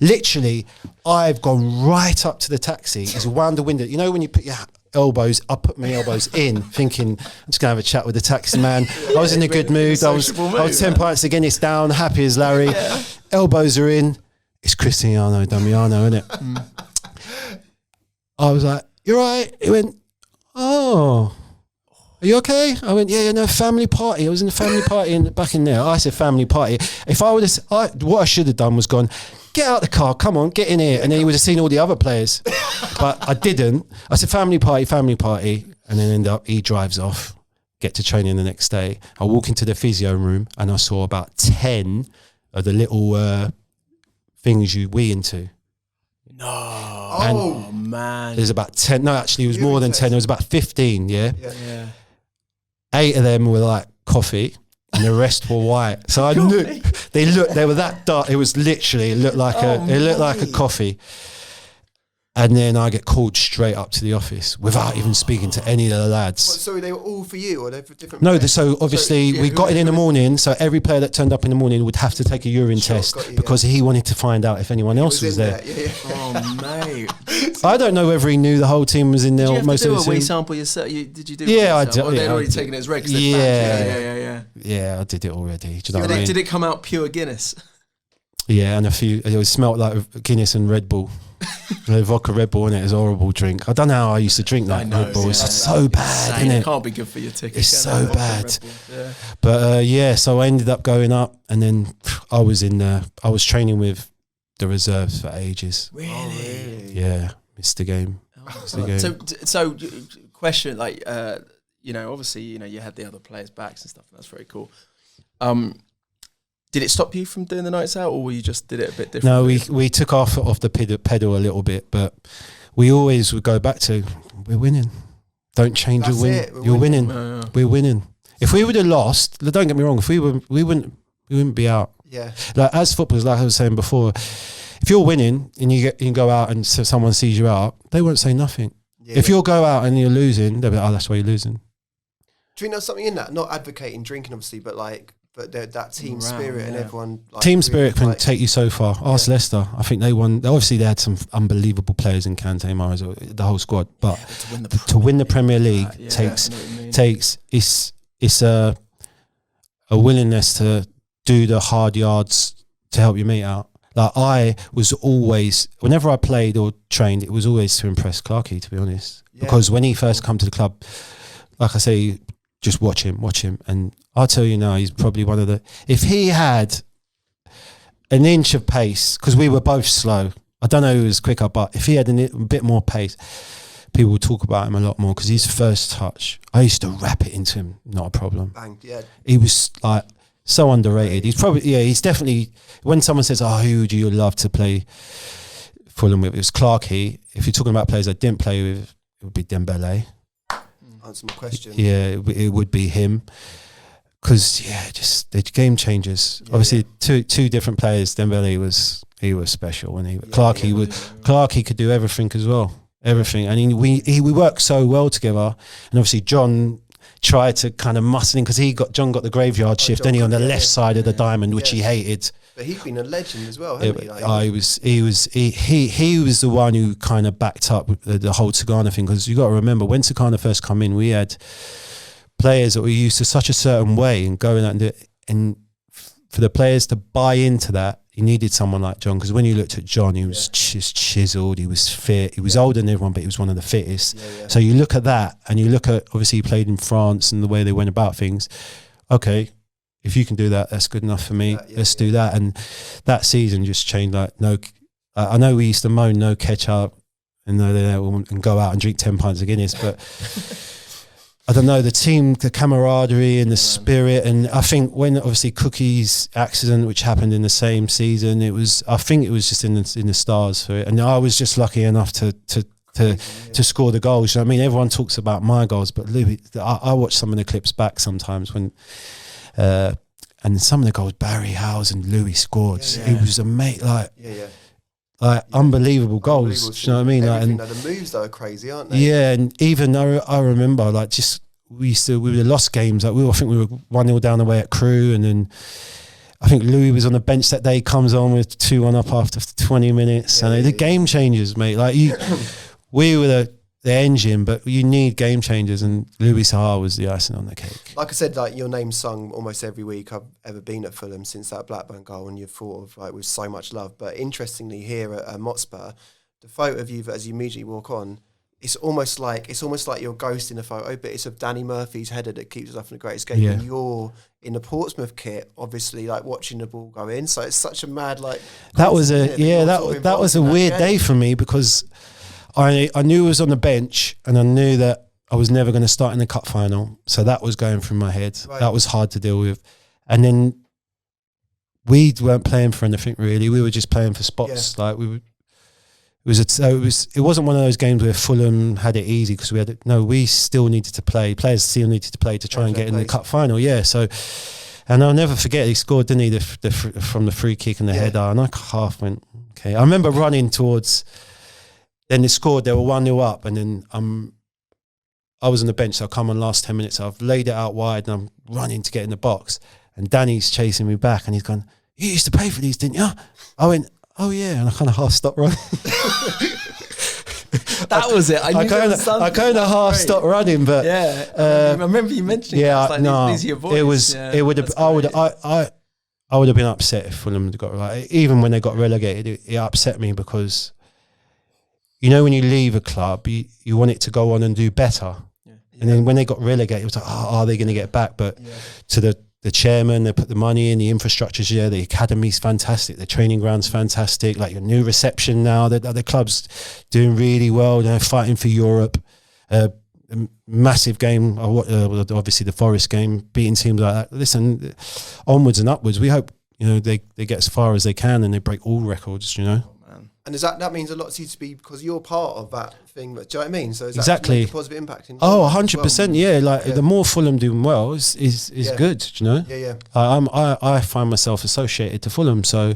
Literally, I've gone right up to the taxi. It's around the window. You know when you put your elbows, I put my elbows in, thinking, I'm just going to have a chat with the taxi man. I was in a good mood. I was 10 pints again, it's down, happy as Larry. Yeah. Elbows are in. It's Cristiano Damiano, isn't it? I was like, you're right. He went, oh. Are you okay? I went, yeah, no, family party. I was in a family party back in there. I said family party. If I would have, what I should have done was gone, get out the car, come on, get in here. And then he would have seen all the other players. But I didn't. I said family party. And then end up, he drives off, get to training the next day. I walk into the physio room and I saw about 10 of the little things you wee into. No. And man. There's about 10. No, actually, it was more than 10. There was about 15, yeah. 8 of them were like coffee and the rest were white. So I knew they were that dark. It was literally, it looked like a coffee. And then I get called straight up to the office without even speaking to any of the lads. So they were all for you, or they for different? No, so obviously we got in the morning. So every player that turned up in the morning would have to take a urine test because he wanted to find out if anyone else was there. Oh mate! I don't know whether he knew the whole team was in there. Did you have most to do of the a wee team. sample yourself? Did you do? Yeah, I did. Or they'd already taken it as reg. Yeah, I did it already. Do you know what I mean? Did it come out pure Guinness? Yeah, and it smelled like Guinness and Red Bull. Vodka Red Bull, innit? It's a horrible drink. I don't know how I used to drink that Red Bull. It's so bad, isn't it? It can't be good for your ticket. It's so bad. But so I ended up going up, and then I was training with the reserves for ages. Really? Yeah, missed the game. So question, like, obviously, you had the other players' backs and stuff, and that's very cool. Did it stop you from doing the nights out, or you just did it a bit differently? No, we took off the pedal a little bit, but we always would go back to, we're winning. Don't change your win. You're winning. We're winning. If we would have lost, don't get me wrong. If we wouldn't be out. Yeah. Like as footballers, like I was saying before, if you're winning and you can go out and someone sees you out, they won't say nothing. Yeah. If you'll go out and you're losing, they'll be like, oh, that's why you're losing. Do you think there's something in that? Not advocating drinking, obviously, but that team spirit and everyone. Like, team spirit can take you so far. Ask Leicester. I think they won. Obviously, they had some unbelievable players in Kante, Mahrez, the whole squad. But to win the Premier League takes it's a willingness to do the hard yards to help your mate out. Like I was always, whenever I played or trained, it was always to impress Clarkey, to be honest. Yeah. Because when he first come to the club, like I say, just watch him. And I'll tell you now, he's probably one of the... If he had an inch of pace, because we were both slow, I don't know who was quicker, but if he had a bit more pace, people would talk about him a lot more, because his first touch, I used to wrap it into him, not a problem. Bang, yeah. He was like so underrated. He's probably, he's definitely... When someone says, oh, who would you love to play Fulham with? It was Clarkey. If you're talking about players I didn't play with, it would be Dembele. Answer my question. Yeah, it would be him. Because just the game changes. Obviously, two different players. Dembele was special, and Clarkey could do everything as well, everything. And we worked so well together. And obviously, John tried to kind of muscle in, because John got the graveyard shift, didn't he, on the left side of the diamond, which he hated. But he's been a legend as well, hasn't he? He was the one who kind of backed up the whole Tigana thing, because you got to remember, when Tigana first come in, we had players that were used to such a certain way and going out and do it, and for the players to buy into that, you needed someone like John, because when you looked at John, he was just chiseled, he was fit, he was older than everyone, but he was one of the fittest. So you look at that, and you look at, obviously he played in France and the way they went about things. Okay, if you can do that, that's good enough for me. Let's do that. And that season just changed. Like I know we used to moan no ketchup and go out and drink 10 pints of Guinness, but I don't know, the team, the camaraderie and the spirit. And I think when obviously Cookie's accident, which happened in the same season, I think it was just in the stars for it. And I was just lucky enough to score the goals. You know what I mean? Everyone talks about my goals, but Louis, I watch some of the clips back sometimes when. And some of the goals Barry Howes and Louis scored, it was like unbelievable goals. Do you know what I mean? Like, and the moves though are crazy, aren't they? Yeah, and even I remember, like, just we would have lost games. Like I think we were 1-0 down the way at Crewe, and then I think Louis was on the bench that day. Comes on with 2-1 up after 20 minutes, and the game changes, mate. Like we were the engine, but you need game changers, and Louis Saha was the icing on the cake. Like I said, like your name's sung almost every week I've ever been at Fulham since that Blackburn goal, and you've thought of like with so much love. But interestingly, here at Motspur, the photo of you as you immediately walk on, it's almost like your ghost in a photo, but it's of Danny Murphy's header that keeps us up in the Great Escape, and you're in the Portsmouth kit, obviously, like watching the ball go in. So it's such a mad that was a weird day for me, because I knew I was on the bench, and I knew that I was never going to start in the cup final. So that was going through my head. Right. That was hard to deal with. And then we weren't playing for anything really. We were just playing for spots. Yeah. Like it wasn't one of those games where Fulham had it easy, because we still needed to play. Players still needed to play to try and get in the cup final. Yeah. So, and I'll never forget, he scored, didn't he, from the free kick and the header. And I half went, okay. I remember running towards. Then they scored, they were 1-0 up, and then I was on the bench, so I come on last 10 minutes, I've laid it out wide, and I'm running to get in the box, and Danny's chasing me back, and he's gone, you used to pay for these, didn't you? I went, oh yeah, and I kind of half stopped running. That was it. I kind of half stopped running, but I remember you mentioning. Yeah, it. Like, these are your boys. It was. It would have. I would have been upset if Fulham got, like, even when they got relegated. It upset me, because you know, when you leave a club, you want it to go on and do better. Yeah. And then when they got relegated, it was like, are they going to get back? But to the chairman, they put the money in, the infrastructure's there, the academy's fantastic, the training ground's fantastic, like your new reception now, the club's doing really well, they're fighting for Europe. A massive game, obviously the Forest game, beating teams like that. Listen, onwards and upwards. We hope, they get as far as they can and they break all records, And that means a lot to you to be, because you're part of that thing. But do you know what I mean? So is that Exactly. make a positive impact? In Oh, as well? 100%. Yeah. Like the more Fulham doing well is good, you know? Yeah. I find myself associated to Fulham. So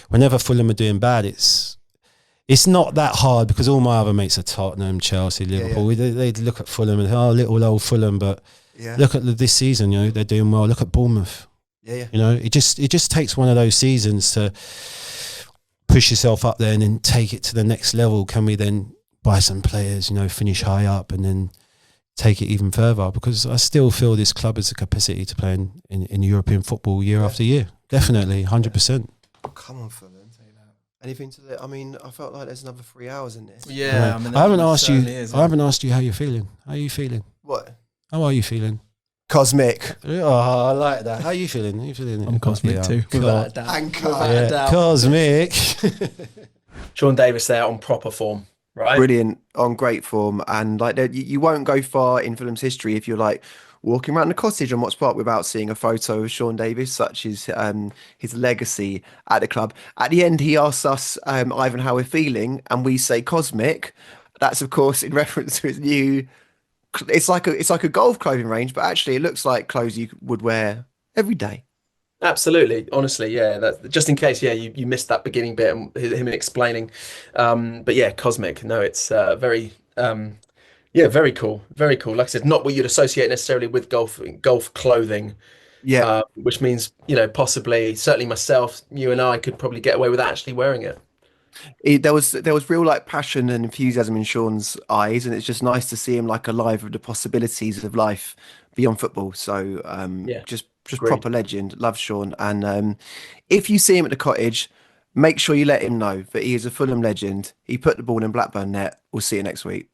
whenever Fulham are doing bad, it's not that hard because all my other mates are Tottenham, Chelsea, Liverpool. They look at Fulham and little old Fulham, but look at this season, you know, they're doing well. Look at Bournemouth. Yeah. You know, it just takes one of those seasons to push yourself up there and then take it to the next level. Can we then buy some players, you know, finish high up and then take it even further? Because I still feel this club has the capacity to play in European football year after year. Definitely, 100%. Come on, Fulham. Anything to I mean, I felt like there's another 3 hours in this. Yeah, I mean, I haven't asked you. I haven't asked you how you're feeling. How are you feeling? What? How are you feeling? Cosmic. Oh, I like that. How are you feeling? How are you feeling? I'm cosmic too. Without a doubt. And Cosmic. Sean Davis there on proper form, right? Brilliant, on great form, and like you won't go far in Fulham's history if you're like walking around the cottage on Watts Park without seeing a photo of Sean Davis, such as his legacy at the club. At the end, he asks us, Ivan, how we're feeling, and we say cosmic. That's of course in reference to his new. It's like a golf clothing range, but actually it looks like clothes you would wear every day. Absolutely, honestly, yeah. That, just in case, yeah, you missed that beginning bit and him explaining. But yeah, cosmic. No, it's very. Yeah, very cool. Very cool. Like I said, not what you'd associate necessarily with golf clothing. Yeah. Which means, you know, possibly, certainly myself, you and I could probably get away with actually wearing it. There was real like passion and enthusiasm in Sean's eyes, and it's just nice to see him like alive with the possibilities of life beyond football. So Yeah, just agreed. proper legend. Love Sean. And if you see him at the cottage, make sure you let him know that he is a Fulham legend. He put the ball in Blackburn net. We'll see you next week.